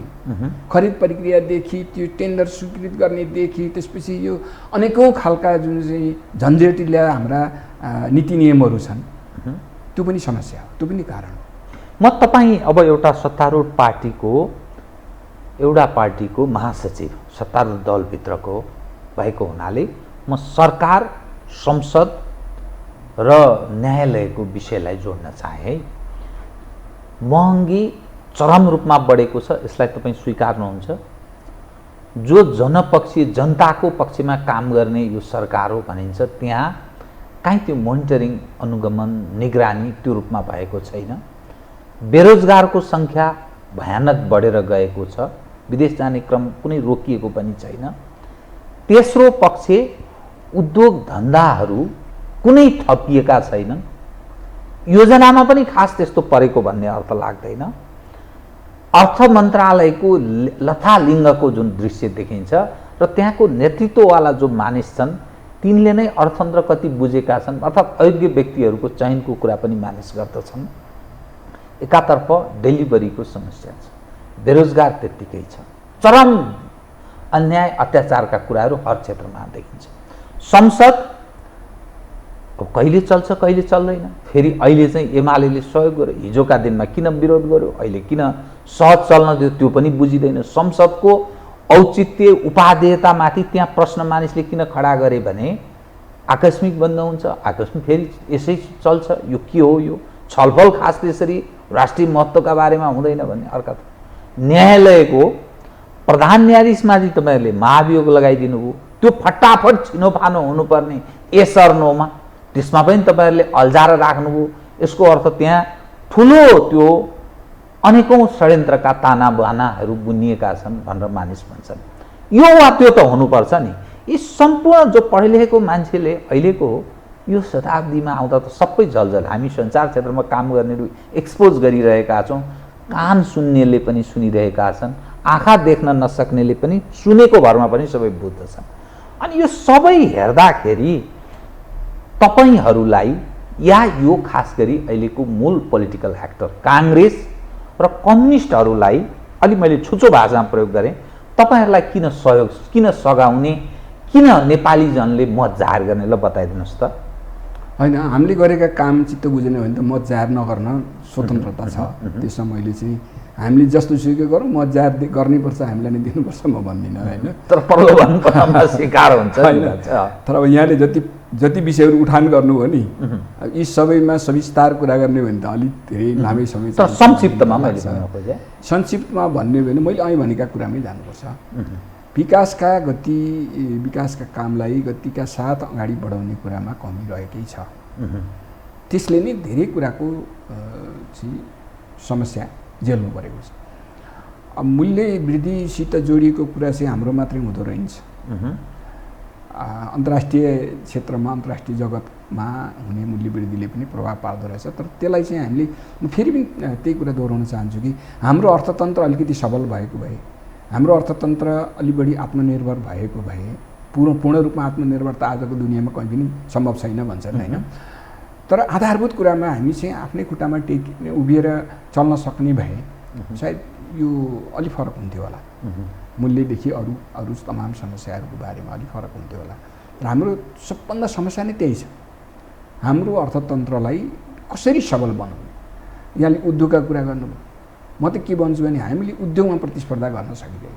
खरिद प्रक्रियादेखि त्यो टेन्डर स्वीकृत गर्नेदेखि त्यसपछि यो अनेकौँ खालका जुन चाहिँ झन्झटिला हाम्रा नीति नियमहरू छन्, त्यो पनि समस्या हो, त्यो पनि कारण हो।
म तपाईँ अब एउटा सत्तारूढ पार्टीको महासचिव सत्तारूढ दलभित्रको भएको हुनाले म सरकार, संसद र न्यायालयको विषयलाई जोड्न चाहे है। महँगी चरम रूपमा बढेको छ, यसलाई तपाईँ स्वीकार्नुहुन्छ? जो जनपक्षीय जनताको पक्षमा काम गर्ने यो सरकार हो भनिन्छ, त्यहाँ काहीँ त्यो मोनिटरिङ, अनुगमन, निगरानी त्यो रूपमा भएको छैन। बेरोजगारको सङ्ख्या भयानक बढेर गएको छ, विदेश जाने क्रम कुनै रोकिएको पनि छैन। तेस्रो पक्ष उद्योग धन्दाहरू कुनै थपिएका छैनन्, योजनामा पनि खास त्यस्तो परेको भन्ने अर्थ लाग्दैन। अर्थ मन्त्रालयको लथालिङ्गको जुन दृश्य देखिन्छ र त्यहाँको नेतृत्ववाला जो मानिस छन् तिनले नै अर्थतन्त्र कति बुझेका छन्, अर्थात् अयोग्य व्यक्तिहरूको चयनको कुरा पनि मानिस गर्दछन्। एकातर्फ डेलिभरीको समस्या छ, बेरोजगार त्यत्तिकै छ, चरम अन्याय अत्याचारका कुराहरू हर क्षेत्रमा देखिन्छ। संसद कहिले चल्छ कहिले चल्दैन, फेरि अहिले चाहिँ एमाले सहयोग गर्यो, हिजोका दिनमा किन विरोध गर्यो, अहिले किन सहज चल्न दियो त्यो पनि बुझिँदैन। संसदको औचित्य उपादेयतामाथि त्यहाँ प्रश्न मानिसले किन खडा गरे भने आकस्मिक बन्द हुन्छ, आकस्मिक फेरि यसै चल्छ, यो के हो, यो छलफल खास त्यसरी राष्ट्रिय महत्त्वका बारेमा हुँदैन भन्ने अर्का। न्यायालयको प्रधान न्यायाधीशमाथि तपाईँहरूले महाभियोग लगाइदिनु भयो, त्यो फटाफट छिनोफानो हुनुपर्ने एस अर नोमा, त्यसमा पनि तपाईँहरूले अल्झाएर राख्नुभयो। यसको अर्थ त्यहाँ ठुलो त्यो अनेकौँ षड्यन्त्रका ताना बानाहरू बुनिएका छन् भनेर मानिस भन्छन्। यो वा त्यो त हुनुपर्छ नि। यी सम्पूर्ण जो पढे लेखेको मान्छेले अहिलेको यो शताब्दीमा आउँदा त सबै जलजल, हामी सञ्चार क्षेत्रमा काम गर्नेहरू एक्सपोज गरिरहेका छौँ, कान सुन्नेले पनि सुनिरहेका छन्, आँखा देख्न नसक्नेले पनि सुनेको भरमा पनि सबै बुझ्दछन्। अनि यो सबै हेर्दाखेरि तपाईहरूलाई या यो खास गरी अहिलेको मूल पोलिटिकल एक्टर काङ्ग्रेस र कम्युनिस्टहरूलाई, अलि मैले छुचो भाषामा प्रयोग गरेँ, तपाईँहरूलाई किन सहयोग, किन सघाउने, किन नेपाली जनले मत जाहेर गर्ने, ल बताइदिनुहोस् त।
होइन, हामीले गरेका काम चित्त बुझेन भने त मत जाहेर नगर्न स्वतन्त्रता छ। त्यसमा मैले चाहिँ हामीले जस्तो सुकै गरौँ, मत जाहेर गर्नैपर्छ, हामीलाई नै दिनुपर्छ म भन्दिनँ होइन।
तर प्रलोभनमा शिकार हुन्छ
तर अब यहाँले जति विषयहरू उठान गर्नुभयो नि, यी सबैमा सविस्तार कुरा गर्ने भने त अलिक धेरै लामै समय
छ। संक्षिप्तमा मैले भन्न खोजेँ,
संक्षिप्तमा भन्ने भने मैले अहिले भनेका कुरामै जानुपर्छ। विकासका गति, विकासका कामलाई गतिका साथ अगाडि बढाउने कुरामा कमी रहेकै छ। त्यसले नै धेरै कुराको चाहिँ समस्या झेल्नु परेको छ। अब मूल्य वृद्धिसित जोडिएको कुरा चाहिँ हाम्रो मात्रै हुँदो रहेछ। अन्तर्राष्ट्रिय क्षेत्रमा, अन्तर्राष्ट्रिय जगतमा हुने मूल्य वृद्धिले पनि प्रभाव पार्दो रहेछ। तर त्यसलाई चाहिँ हामीले, म फेरि पनि त्यही कुरा दोहोऱ्याउन चाहन्छु कि हाम्रो अर्थतन्त्र अलिकति सबल भएको भए, हाम्रो अर्थतन्त्र अलि बढी आत्मनिर्भर भएको भए, पूर्ण रूपमा आत्मनिर्भर त आजको दुनियाँमा कहीँ पनि सम्भव छैन भन्छन् होइन। तर आधारभूत कुरामा हामी चाहिँ आफ्नै खुट्टामा उभिएर चल्न सक्ने भए सायद यो अलि फरक हुन्थ्यो होला। मूल्यदेखि अरू तमाम समस्याहरूको बारेमा अलिक फरक हुन्थ्यो होला। र हाम्रो सबभन्दा समस्या नै त्यही छ, हाम्रो अर्थतन्त्रलाई कसरी सबल बनाउने। यहाँले उद्योगका कुरा गर्नुभयो, म त के भन्छु भने हामीले उद्योगमा प्रतिस्पर्धा गर्न सकिँदैन।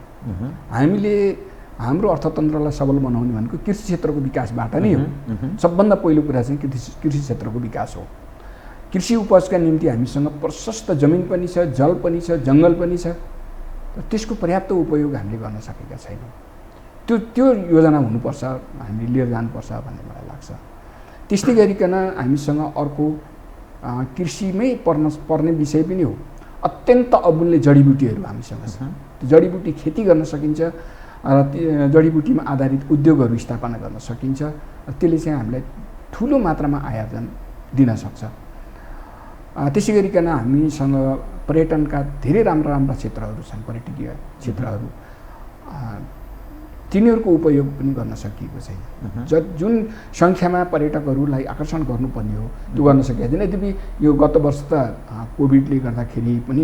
हामीले हाम्रो अर्थतन्त्रलाई सबल बनाउने भनेको कृषि क्षेत्रको विकासबाट नै हो। सबभन्दा पहिलो कुरा चाहिँ कृषि क्षेत्रको विकास हो। कृषि उपजका निम्ति हामीसँग प्रशस्त जमिन पनि छ, जल पनि छ, जङ्गल पनि छ, तर त्यसको पर्याप्त उपयोग हामीले गर्न सकेका छैनौँ। त्यो योजना हुनुपर्छ, हामीले लिएर जानुपर्छ भन्ने मलाई लाग्छ। त्यस्तै गरिकन हामीसँग अर्को कृषिमै पर्ने विषय पनि हो, अत्यन्त अमूल्य जडीबुटीहरू हामीसँग छ। त्यो जडीबुटी खेती गर्न सकिन्छ र जडीबुटीमा आधारित उद्योगहरू स्थापना गर्न सकिन्छ। त्यसले चाहिँ हामीलाई ठुलो मात्रामा आयोजन दिन सक्छ। त्यसै गरिकन हामीसँग पर्यटनका धेरै राम्रा क्षेत्रहरू छन्, पर्यटकीय क्षेत्रहरू, तिनीहरूको उपयोग पनि गर्न सकिएको छैन। जुन सङ्ख्यामा पर्यटकहरूलाई आकर्षण गर्नुपर्ने हो त्यो गर्न सकिएको छैन। यद्यपि यो गत वर्ष त कोभिडले गर्दाखेरि पनि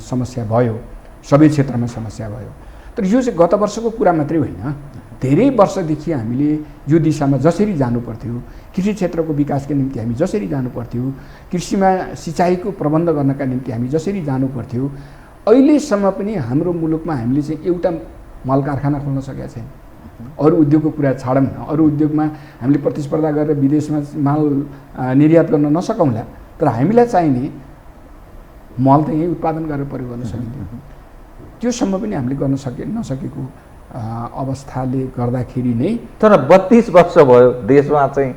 समस्या भयो, सबै क्षेत्रमा समस्या भयो। तर यो चाहिँ गत वर्षको कुरा मात्रै होइन, धेरै वर्षदेखि हामीले यो दिशामा जसरी जानुपर्थ्यो, कृषि क्षेत्रको विकासका निम्ति हामी जसरी जानुपर्थ्यो, कृषिमा सिँचाइको प्रबन्ध गर्नका निम्ति हामी जसरी जानुपर्थ्यो, अहिलेसम्म पनि हाम्रो मुलुकमा हामीले चाहिँ एउटा मल कारखाना खोल्न सकेका छैन। अरू उद्योगको कुरा छाडौँ, अरू उद्योगमा हामीले प्रतिस्पर्धा गरेर विदेशमा माल निर्यात गर्न नसकौँला, तर हामीलाई चाहिने मल त यहीँ उत्पादन गरेर प्रयोग गर्न सकिन्थ्यो। त्योसम्म पनि हामीले गर्न नसकेको अवस्थाले गर्दाखेरि नै।
तर 32 वर्ष भयो देशमा चाहिँ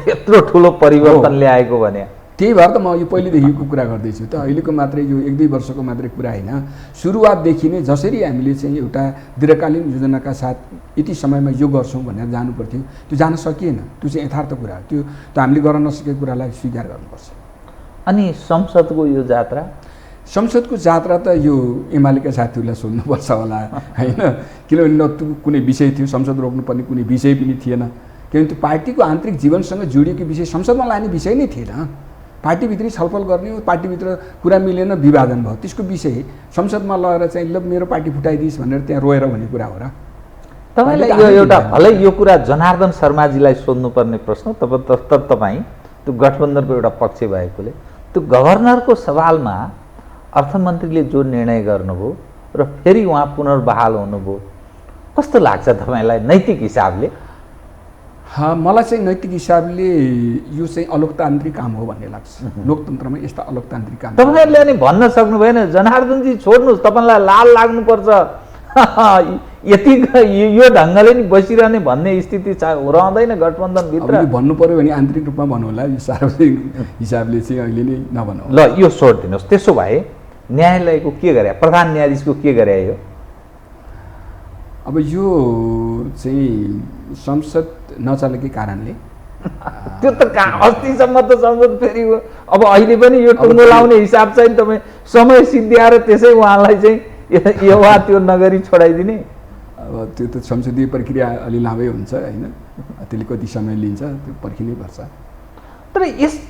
यत्रो ठुलो परिवर्तन ल्याएको भने।
त्यही भएर त म यो पहिलेदेखिको कुरा गर्दैछु त, अहिलेको मात्रै यो 1-2 वर्षको मात्रै कुरा होइन। सुरुवातदेखि नै जसरी हामीले चाहिँ एउटा दीर्घकालीन योजनाका साथ यति समयमा यो गर्छौँ भनेर जानुपर्थ्यो, त्यो जान सकिएन। त्यो चाहिँ यथार्थ कुरा हो। त्यो हामीले गर्न नसकेको कुरालाई स्वीकार गर्नुपर्छ।
अनि संसदको यो जात्रा,
संसदको जात्रा त यो एमालेका साथीहरूलाई सोध्नुपर्छ होला होइन, किनभने न कुनै विषय थियो, संसद रोक्नुपर्ने कुनै विषय पनि थिएन। किनभने त्यो पार्टीको आन्तरिक जीवनसँग जोडिएको विषय संसदमा लाने विषय नै थिएन। पार्टीभित्रै छलफल गर्ने हो, पार्टीभित्र कुरा मिलेन, विभाजन भयो, त्यसको विषय संसदमा लगेर चाहिँ ल मेरो पार्टी फुटाइदिस् भनेर त्यहाँ रोएर भन्ने कुरा हो र?
तपाईँलाई यो एउटा भलै यो कुरा जनार्दन शर्माजीलाई सोध्नुपर्ने प्रश्न, तपाईँ त्यो गठबन्धनको एउटा पक्ष भएकोले त्यो गभर्नरको सवालमा अर्थमन्त्रीले जो निर्णय गर्नुभयो र फेरि उहाँ पुनर्बहाल हुनुभयो, कस्तो लाग्छ तपाईँलाई नैतिक हिसाबले?
मलाई चाहिँ नैतिक हिसाबले यो चाहिँ अलोकतान्त्रिक काम हो भन्ने लाग्छ। लोकतन्त्रमा यस्ता अलोकतान्त्रिक काम
तपाईँहरूले अनि भन्न सक्नु भएन जनार्दनजी छोड्नुहोस्, तपाईँलाई लाल लाग्नुपर्छ, यति यो ढङ्गले नि बसिरहने भन्ने स्थिति रहँदैन गठबन्धनभित्र?
भन्नु पर्यो भने आन्तरिक रूपमा भन्नु होला, यो सार्वजनिक हिसाबले चाहिँ अहिले नै नभनौँ।
ल यो छोडिदिनुहोस्। त्यसो भए न्यायालयको के गरे, प्रधान न्यायाधीशको के गरे यो?
अब यो चाहिँ संसद नचलेकै कारणले
त्यो त अस्तिसम्म त संसद फेरि अब अहिले पनि यो टुङ्गो लाउने हिसाब चाहिँ तपाईँ समय सिद्ध्याएर त्यसै उहाँलाई चाहिँ यो वा त्यो नगरी छोडाइदिने?
अब त्यो त संसदीय प्रक्रिया अलि लामै हुन्छ होइन, त्यसले कति समय लिन्छ त्यो पर्खिनै पर्छ।
तर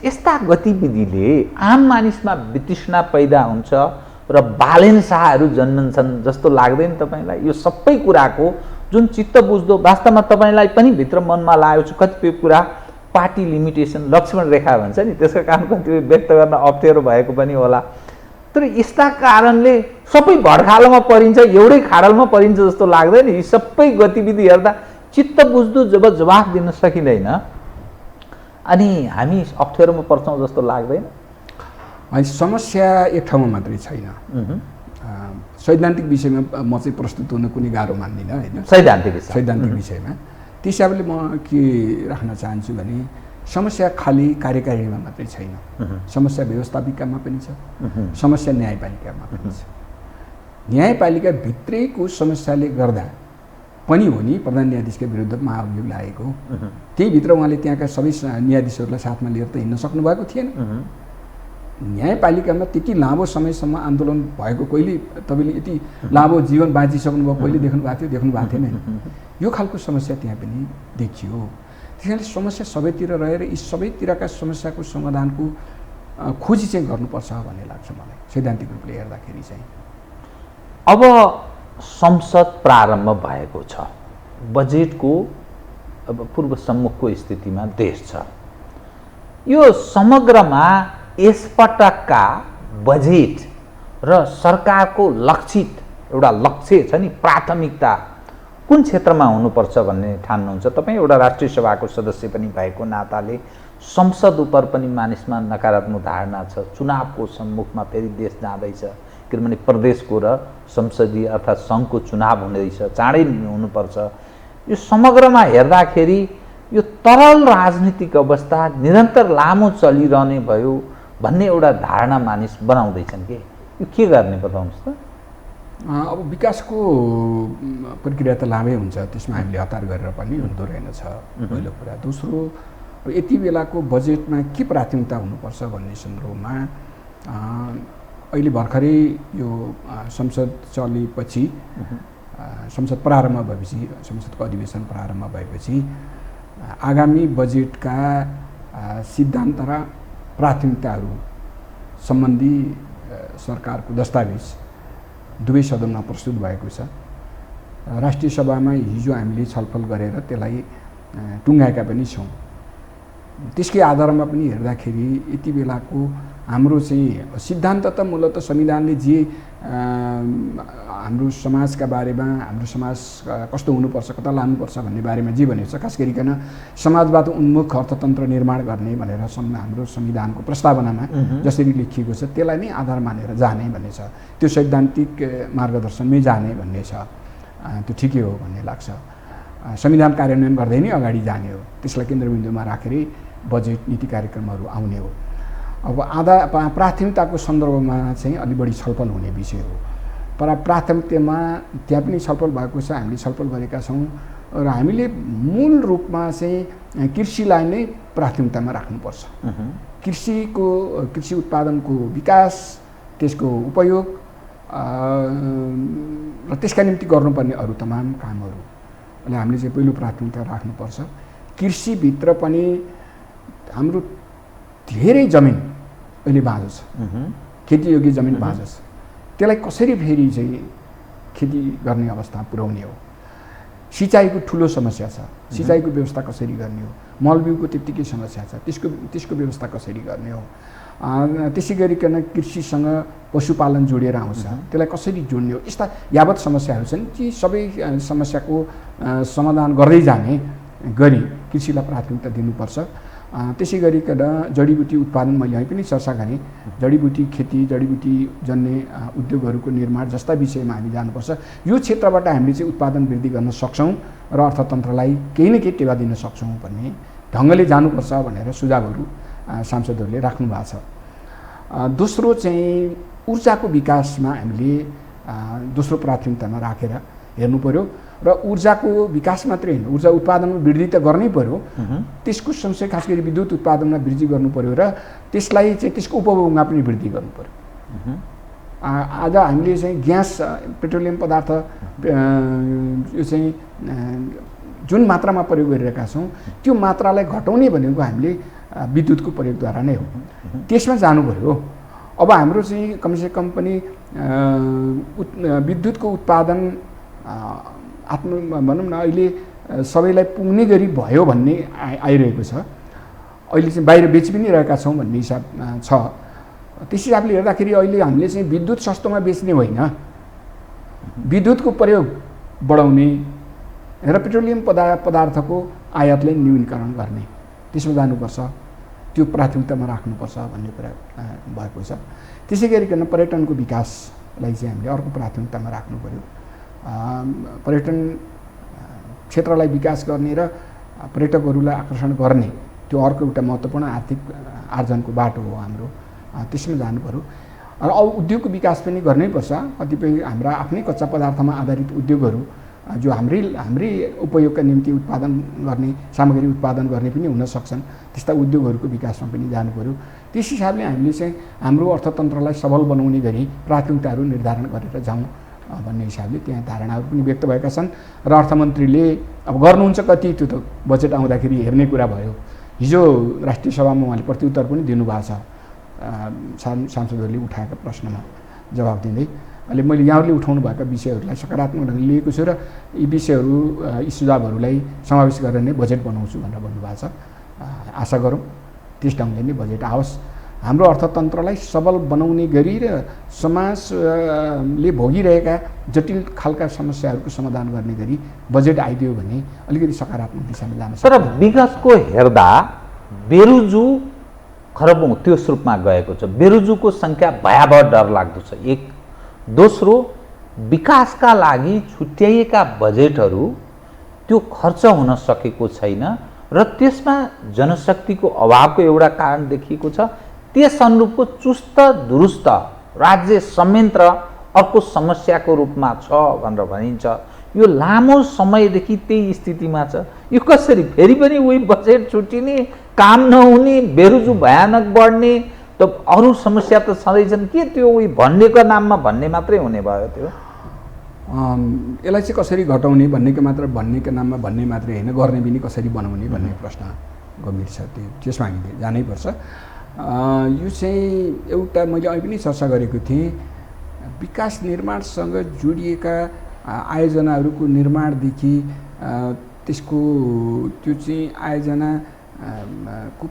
यस्ता गतिविधिले आम मानिसमा वितृष्णा पैदा हुन्छ र बालेन्साहरू जन्मन्छन् जस्तो लाग्दैन तपाईँलाई? यो सबै कुराको जुन चित्त बुझ्दो वास्तवमा तपाईँलाई पनि भित्र मनमा लागेको छ कतिपय कुरा पार्टी लिमिटेसन, लक्ष्मण रेखा भन्छ नि, त्यसका कारण कतिपय व्यक्त गर्न अप्ठ्यारो भएको पनि होला। तर यस्ता कारणले सबै भड्खालोमा परिन्छ, एउटै खाडलमा परिन्छ जस्तो लाग्दैन? यी सबै गतिविधि हेर्दा चित्त बुझ्दो जब जवाफ दिन सकिँदैन अनि हामी अप्ठ्यारोमा पर्छौँ जस्तो लाग्दैन?
समस्या एक ठाउँमा मात्रै छैन। सैद्धान्तिक विषयमा म चाहिँ प्रस्तुत हुन कुनै गाह्रो मान्दिनँ होइन, सैद्धान्तिक विषयमा। त्यस हिसाबले म के राख्न चाहन्छु भने समस्या खालि कार्यकारिणीमा मात्रै छैन, समस्या व्यवस्थापिकामा पनि छ, समस्या न्यायपालिकामा पनि छ। न्यायपालिका भित्रैको समस्याले गर्दा पनि हो नि प्रधान न्यायाधीशका विरुद्ध महाअभियोग लागेको। त्यहीभित्र उहाँले त्यहाँका सबै न्यायाधीशहरूलाई साथमा लिएर त हिँड्न सक्नुभएको थिएन। न्यायपालिकामा त्यति लामो समयसम्म आन्दोलन भएको कहिले तपाईँले यति लामो जीवन बाँचिसक्नुभयो कहिले देख्नु भएको थिएन। यो खालको समस्या त्यहाँ पनि देखियो। त्यस कारणले समस्या सबैतिर रहेर यी सबैतिरका समस्याको समाधानको खोजी चाहिँ गर्नुपर्छ भन्ने लाग्छ मलाई सैद्धान्तिक रूपले हेर्दाखेरि चाहिँ।
अब संसद प्रारम्भ भएको छ, बजेटको अब पूर्व सम्मुखको स्थितिमा देश छ। यो समग्रमा यसपटकका बजेट र सरकारको लक्षित एउटा लक्ष्य छ नि, प्राथमिकता कुन क्षेत्रमा हुनुपर्छ भन्ने ठान्नुहुन्छ तपाईँ? एउटा राष्ट्रिय सभाको सदस्य पनि भएको नाताले संसद उप पनि मानिसमा नकारात्मक धारणा छ। चुनावको सम्मुखमा फेरि देश जाँदैछ, किनभने प्रदेशको र संसदीय अर्थात् सङ्घको चुनाव हुँदैछ, चाँडै हुनुपर्छ। यो समग्रमा हेर्दाखेरि यो तरल राजनीतिक अवस्था निरन्तर लामो चलिरहने भयो भन्ने एउटा धारणा मानिस बनाउँदैछन् कि यो के गर्ने बताउनुहोस् त?
अब विकासको प्रक्रिया त लामै हुन्छ, त्यसमा हामीले हतार गरेर पनि हुँदो रहेनछ, पहिलो कुरा। दोस्रो, यति बेलाको बजेटमा के प्राथमिकता हुनुपर्छ भन्ने सन्दर्भमा अहिले भर्खरै यो संसद चलेपछि, संसद प्रारम्भ भएपछि, संसदको अधिवेशन प्रारम्भ भएपछि आगामी बजेटका सिद्धान्त र प्राथमिकताहरू सम्बन्धी सरकारको दस्तावेज दुवै सदनमा प्रस्तुत भएको छ राष्ट्रिय सभामा हिजो हामीले छलफल गरेर त्यसलाई टुङ्गाएका पनि छौँ। त्यसकै आधारमा पनि हेर्दाखेरि यति बेलाको हाम्रो चाहिँ सिद्धान्त त मूलतः संविधानले जे हाम्रो समाजका बारेमा हाम्रो समाज कस्तो हुनुपर्छ, कता लानुपर्छ भन्ने बारेमा जे भनेको छ, खास गरिकन समाजवाद उन्मुख अर्थतन्त्र निर्माण गर्ने भनेर हाम्रो संविधानको प्रस्तावनामा जसरी लेखिएको छ त्यसलाई नै आधार मानेर जाने भन्ने छ। त्यो सैद्धान्तिक मार्गदर्शनमै जाने भन्ने छ। त्यो ठिकै हो भन्ने लाग्छ। संविधान कार्यान्वयन गर्दै नै अगाडि जाने हो। त्यसलाई केन्द्रबिन्दुमा राखेरै बजेट नीति कार्यक्रमहरू आउने हो। अब प्राथमिकताको सन्दर्भमा चाहिँ अलि बढी छलफल हुने विषय हो। प्राथमिकतामा त्यहाँ पनि छलफल भएको छ, हामीले छलफल गरेका छौँ र हामीले मूल रूपमा चाहिँ कृषिलाई नै प्राथमिकतामा राख्नुपर्छ। कृषि उत्पादनको विकास, त्यसको उपयोग र त्यसका निम्ति गर्नुपर्ने अरू तमाम कामहरूलाई हामीले चाहिँ पहिलो प्राथमिकता राख्नुपर्छ। कृषिभित्र पनि हाम्रो धेरै जमिन अहिले बाँझो छ, खेतीयोग्य जमिन बाँझो छ। त्यसलाई कसरी फेरि चाहिँ खेती गर्ने अवस्था पुर्याउने हो। सिँचाइको ठुलो समस्या छ, सिँचाइको व्यवस्था कसरी गर्ने हो। मलबिउको त्यत्तिकै समस्या छ, त्यसको व्यवस्था कसरी गर्ने हो। त्यसै गरिकन कृषिसँग पशुपालन जोडेर आउँछ, त्यसलाई कसरी जोड्ने हो। यस्ता यावत समस्याहरू छन् ती सबै समस्याको समाधान गर्दै जाने गरी कृषिलाई प्राथमिकता दिनुपर्छ। त्यसै गरिकन जडीबुटी उत्पादन मैले पनि चर्चा गरेँ। जडीबुटी खेती, जडीबुटी जन्य उद्योगहरूको निर्माण जस्ता विषयमा हामी जानुपर्छ। यो क्षेत्रबाट हामीले चाहिँ उत्पादन वृद्धि गर्न सक्छौँ र अर्थतन्त्रलाई केही न केही टेवा दिन सक्छौँ भन्ने ढङ्गले जानुपर्छ भनेर सुझावहरू सांसदहरूले राख्नु भएको छ। दोस्रो चाहिँ ऊर्जाको विकासमा हामीले दोस्रो प्राथमिकतामा राखेर हेर्नु पर्यो र ऊर्जाको विकास मात्रै होइन, ऊर्जा उत्पादनमा वृद्धि त गर्नै पर्यो। त्यसको सँगसँगै खास गरी विद्युत उत्पादनमा वृद्धि गर्नु पर्यो र त्यसलाई चाहिँ त्यसको उपभोगमा पनि वृद्धि गर्नु पर्यो। आज हामीले चाहिँ ग्यास, पेट्रोलियम पदार्थ यो चाहिँ जुन मात्रामा प्रयोग गरिरहेका छौँ त्यो मात्रालाई घटाउने भनेको हामीले विद्युतको प्रयोगद्वारा नै हो। त्यसमा जानु पर्यो। अब हाम्रो चाहिँ कमसेकम पनि विद्युतको उत्पादन भनौँ न अहिले सबैलाई पुग्ने गरी भयो भन्ने आइरहेको छ। अहिले चाहिँ बाहिर बेची पनि रहेका छौँ भन्ने हिसाब छ। त्यस हिसाबले हेर्दाखेरि अहिले हामीले चाहिँ विद्युत सस्तोमा बेच्ने होइन, विद्युतको प्रयोग बढाउने र पेट्रोलियम पदार्थको आयातलाई न्यूनीकरण गर्ने, त्यसमा जानुपर्छ। त्यो प्राथमिकतामा राख्नुपर्छ भन्ने कुरा भएको छ। त्यसै गरिकन पर्यटनको विकासलाई चाहिँ हामीले अर्को प्राथमिकतामा राख्नु पर्यो। पर्यटन क्षेत्रलाई विकास गर्ने र पर्यटकहरूलाई आकर्षण गर्ने त्यो अर्को एउटा महत्त्वपूर्ण आर्थिक आर्जनको बाटो हो हाम्रो। त्यसमा जानु पर्यो। र उद्योगको विकास पनि गर्नैपर्छ। कतिपय हाम्रा आफ्नै कच्चा पदार्थमा आधारित उद्योगहरू जो हाम्रै उपयोगका निम्ति उत्पादन गर्ने, सामग्री उत्पादन गर्ने पनि हुन सक्छन्। त्यस्ता उद्योगहरूको विकासमा पनि जानु पर्यो। त्यस हिसाबले हामीले चाहिँ हाम्रो अर्थतन्त्रलाई सबल बनाउने गरी प्राथमिकताहरू निर्धारण गरेर जाउँ भन्ने हिसाबले त्यहाँ धारणाहरू पनि व्यक्त भएका छन्। र अर्थमन्त्रीले अब गर्नुहुन्छ कति त्यो त बजेट आउँदाखेरि हेर्ने कुरा भयो। हिजो राष्ट्रिय सभामा उहाँले प्रत्युत्तर पनि दिनुभएको छ सांसदहरूले उठाएका प्रश्नमा जवाब दिँदै। अहिले मैले यहाँहरूले उठाउनु भएका विषयहरूलाई सकारात्मक ढङ्गले लिएको छु र यी विषयहरू, यी सुझावहरूलाई समावेश गरेर नै बजेट बनाउँछु भनेर भन्नुभएको छ। आशा गरौँ त्यस ढङ्गले नै बजेट आओस्। हाम्रो अर्थतन्त्रलाई सबल बनाउने गरी र समाजले भोगिरहेका जटिल खालका समस्याहरूको समाधान गर्ने गरी बजेट आइदियो भने अलिकति सकारात्मक दिशामा जान सक्छ।
तर विगतको हेर्दा बेरोजु खरबौँ त्यो रूपमा गएको छ। बेरोजुको सङ्ख्या भयावह डरलाग्दो छ। एक दोस्रो, विकासका लागि छुट्याइएका बजेटहरू त्यो खर्च हुन सकेको छैन र त्यसमा जनशक्तिको अभावको एउटा कारण देखिएको छ। त्यस अनुरूपको चुस्त दुरुस्त राज्य संयन्त्र अर्को समस्याको रूपमा छ भनेर भनिन्छ। यो लामो समयदेखि त्यही स्थितिमा छ। यो कसरी फेरि पनि उही बजेट छुट्टिने, काम नहुने, बेरोजु भयानक बढ्ने, त अरू समस्या त छँदैछन्। के त्यो उही भन्नेको नाममा भन्ने मात्रै हुने भयो? त्यो
यसलाई चाहिँ कसरी घटाउने भन्नेको नाममा भन्ने मात्रै होइन, गर्ने पनि कसरी बनाउने भन्ने प्रश्न गम्भीर छ। त्यसमा हामीले जानैपर्छ। यो चाहिँ एउटा मैले अहिले पनि चर्चा गरेको थिएँ। विकास निर्माणसँग जोडिएका आयोजनाहरूको निर्माणदेखि त्यसको त्यो चाहिँ आयोजना को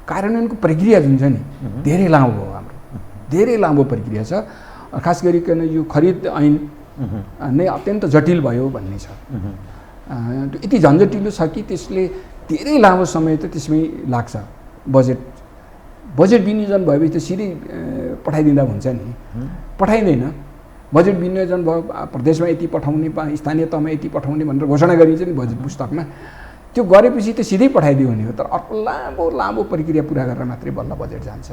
कार्यान्वयनको प्रक्रिया जुन छ नि धेरै लामो हो, हाम्रो धेरै लामो प्रक्रिया छ। खास गरिकन यो खरिद ऐन नै अत्यन्त जटिल भयो भन्ने छ। त्यो यति झन्झटिलो छ कि त्यसले धेरै लामो समय त त्यसमै लाग्छ। बजेट विनियोजन भएपछि त सिधै पठाइदिँदा हुन्छ नि, पठाइँदैन। बजेट विनियोजन भयो, प्रदेशमा यति पठाउने, स्थानीय तहमा यति पठाउने भनेर घोषणा गरिन्छ नि बजेट पुस्तकमा, त्यो गरेपछि त सिधै पठाइदियो भने हो। तर अर्को लामो प्रक्रिया पुरा गरेर मात्रै बल्ल बजेट जान्छ।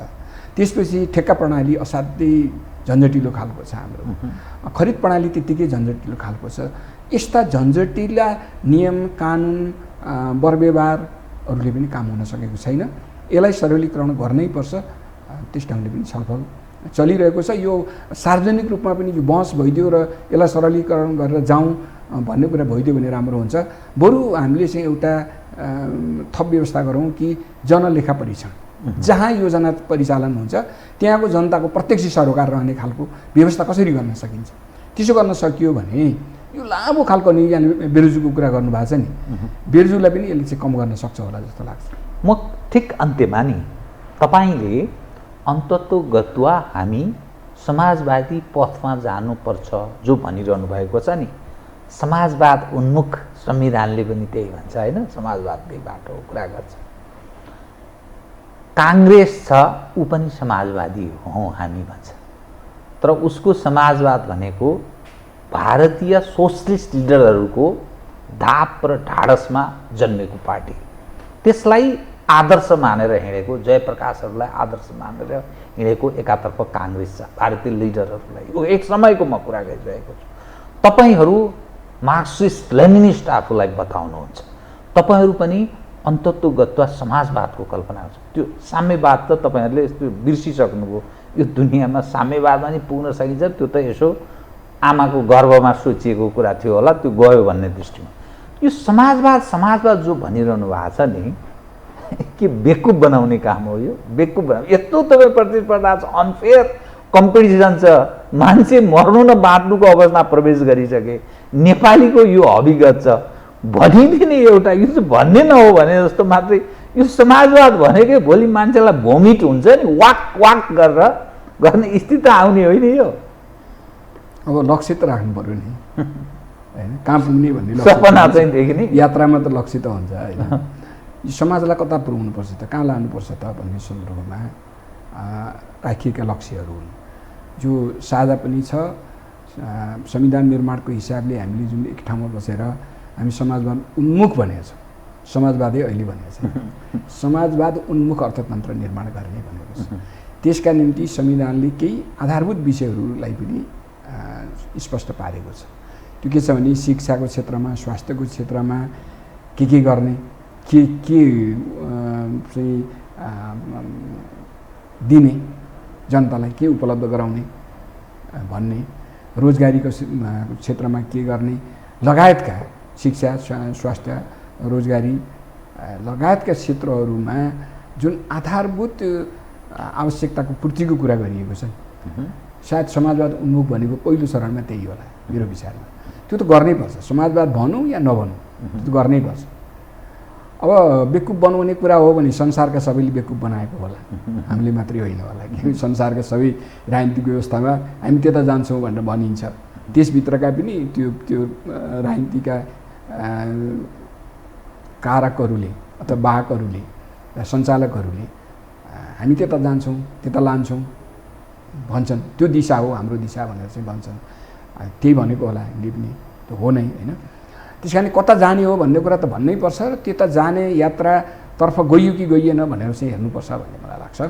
त्यसपछि ठेक्का प्रणाली असाध्यै झन्झटिलो खालको छ हाम्रो। खरिद प्रणाली त्यत्तिकै झन्झटिलो खालको छ। यस्ता झन्झटिला नियम कानुन व्यवहारहरूले पनि काम हुन सकेको छैन। यसलाई सरलीकरण गर्नै पर्छ। त्यस ढङ्गले पनि छलफल चलिरहेको छ। यो सार्वजनिक रूपमा पनि यो बहस भइदियो र यसलाई सरलीकरण गरेर जाउँ भन्ने कुरा भइदियो भने राम्रो हुन्छ। बरु हामीले चाहिँ एउटा थप व्यवस्था गरौँ कि जनलेखा परीक्षण, जहाँ योजना परिचालन हुन्छ त्यहाँको जनताको प्रत्यक्ष सरोकार रहने खालको व्यवस्था कसरी गर्न सकिन्छ। त्यसो गर्न सकियो भने यो लामो खालको नि यहाँ बेरोजुको कुरा गर्नुभएको छ नि, बेरोजुलाई पनि यसले चाहिँ कम गर्न सक्छ होला जस्तो लाग्छ।
म ठिक अन्त्यमा नि तपाईँले अन्ततोगत्वा हामी समाजवादी पथमा जानुपर्छ जो भनिरहनु भएको छ नि, समाजवाद उन्मुख संविधानले पनि त्यही भन्छ होइन, समाजवादकै बाटो कुरा गर्छ। काङ्ग्रेस छ, ऊ पनि समाजवादी हौँ हामी भन्छ, तर उसको समाजवाद भनेको भारतीय सोसलिस्ट लिडरहरूको धाप र ढाडसमा जन्मेको पार्टी, त्यसलाई आदर्श मानेर हिँडेको, जयप्रकाशहरूलाई आदर्श मानेर हिँडेको एकातर्फ काङ्ग्रेस छ, भारतीय लिडरहरूलाई। यो एक समयको म कुरा गरिरहेको छु। तपाईँहरू मार्क्सिस्ट लेनिनिस्ट आफूलाई बताउनुहुन्छ, तपाईँहरू पनि अन्ततोगत्वा समाजवादको कल्पना हुन्छ। त्यो साम्यवाद त तपाईँहरूले यस्तो बिर्सिसक्नुभयो। यो दुनियाँमा साम्यवादमा नि पुग्न सकिन्छ, त्यो त यसो आमाको गर्भमा सोचिएको कुरा थियो होला, त्यो गयो भन्ने दृष्टिमा। यो समाजवाद जो भनिरहनु भएको छ नि, के बेकुब बनाउने काम हो यो? बेकुब बनाउने यत्रो तपाईँ प्रतिस्पर्धा छ, अनफेयर कम्पिटिसन छ, मान्छे मर्नु न बाँच्नुको अवस्था प्रवेश गरिसके। नेपालीको यो अभिगत छ, भनिदिने एउटा यो चाहिँ भन्ने नहो भने जस्तो मात्रै। यो समाजवाद भनेकै भोलि मान्छेलाई भोमिट हुन्छ नि, वाक वाक गरेर गर्ने स्थिति आउने होइन यो।
अब लक्ष्य त राख्नु पर्यो नि होइन, कहाँ पुग्ने भन्ने
सपना चाहिँ देख्ने,
यात्रामा त लक्ष्य त हुन्छ होइन। यो समाजलाई कता पुर्याउनुपर्छ त, कहाँ लानुपर्छ त भन्ने सन्दर्भमा राखिएका लक्ष्यहरू हुन् जो साझा पनि छ। संविधान निर्माणको हिसाबले हामीले जुन एक ठाउँमा बसेर हामी समाजवाद उन्मुख भनेको छ, समाजवादै अहिले भनेको छ, समाजवाद उन्मुख अर्थतन्त्र निर्माण गर्ने भनेको छ। त्यसका निम्ति संविधानले केही आधारभूत विषयहरूलाई पनि स्पष्ट पारेको छ। त्यो के छ भने शिक्षाको क्षेत्रमा, स्वास्थ्यको क्षेत्रमा के गर्ने, के चाहिँ दिने, जनतालाई के उपलब्ध गराउने भन्ने, रोजगारीको क्षेत्रमा के गर्ने लगायतका, शिक्षा स्वास्थ्य रोजगारी लगायतका क्षेत्रहरूमा जुन आधारभूत आवश्यकताको पूर्तिको कुरा गरिएको छ। सायद समाजवाद उन्मुख भनेको पहिलो चरणमा त्यही होला मेरो विचारमा। त्यो त गर्नै पर्छ, समाजवाद भनौँ या नभनौँ त्यो त गर्नै पर्छ। अब बेकुब बनाउने कुरा हो भने संसारका सबैले बेकुब बनाएको होला, हामीले मात्रै होइन होला। किनकि संसारका सबै राजनीतिक व्यवस्थामा हामी त्यता जान्छौँ भनेर भनिन्छ, त्यसभित्रका पनि त्यो राजनीतिका कारकहरूले अथवा वाहकहरूले, सञ्चालकहरूले हामी त्यता जान्छौँ, त्यता लान्छौँ भन्छन्, त्यो दिशा हो हाम्रो दिशा भनेर चाहिँ भन्छन्। त्यही भनेको होला हामीले पनि, त्यो हो नै होइन। त्यस कारण कता जाने हो भन्ने कुरा त भन्नै पर्छ र त्यता जाने यात्रातर्फ गइयो कि गइएन भनेर चाहिँ हेर्नुपर्छ भन्ने मलाई लाग्छ।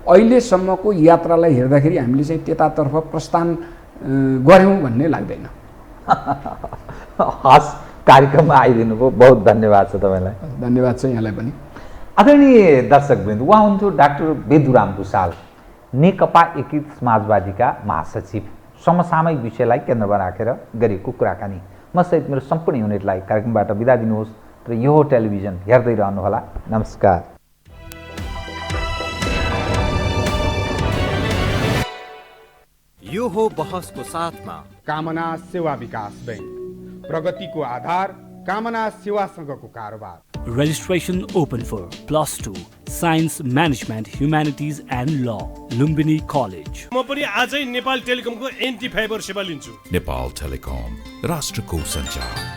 अहिलेसम्मको यात्रालाई हेर्दाखेरि हामीले चाहिँ त्यतातर्फ प्रस्थान गऱ्यौँ भन्ने लाग्दैन।
हस्, कार्यक्रममा आइदिनुभयो, बहुत धन्यवाद छ तपाईँलाई।
धन्यवाद छ यहाँलाई पनि।
आदरणीय दर्शकवृन्द, उहाँ हुनुहुन्थ्यो डाक्टर बेदुराम भुसाल, नेकपा एकीकृत समाजवादीका महासचिव। समसामयिक विषयलाई केन्द्रमा राखेर गरेको कुराकानी। म सहित मेरो सम्पूर्ण युनिटलाई कार्यक्रमबाट बिदा दिनुहोस् र यो टेलिभिजन हेर्दै रहनुहोला। नमस्कार।
यो हो बहसको साथमा कामना सेवा विकास बैंक, प्रगतिको आधार कामना सेवासँगको कारोबार।
Registration open for +2 Science Management Humanities and Law, Lumbini College.
म पनि आजै नेपाल टेलिकमको एन्टी फाइबर सेवा लिन्छु।
नेपाल टेलिकम, राष्ट्रको सञ्चार।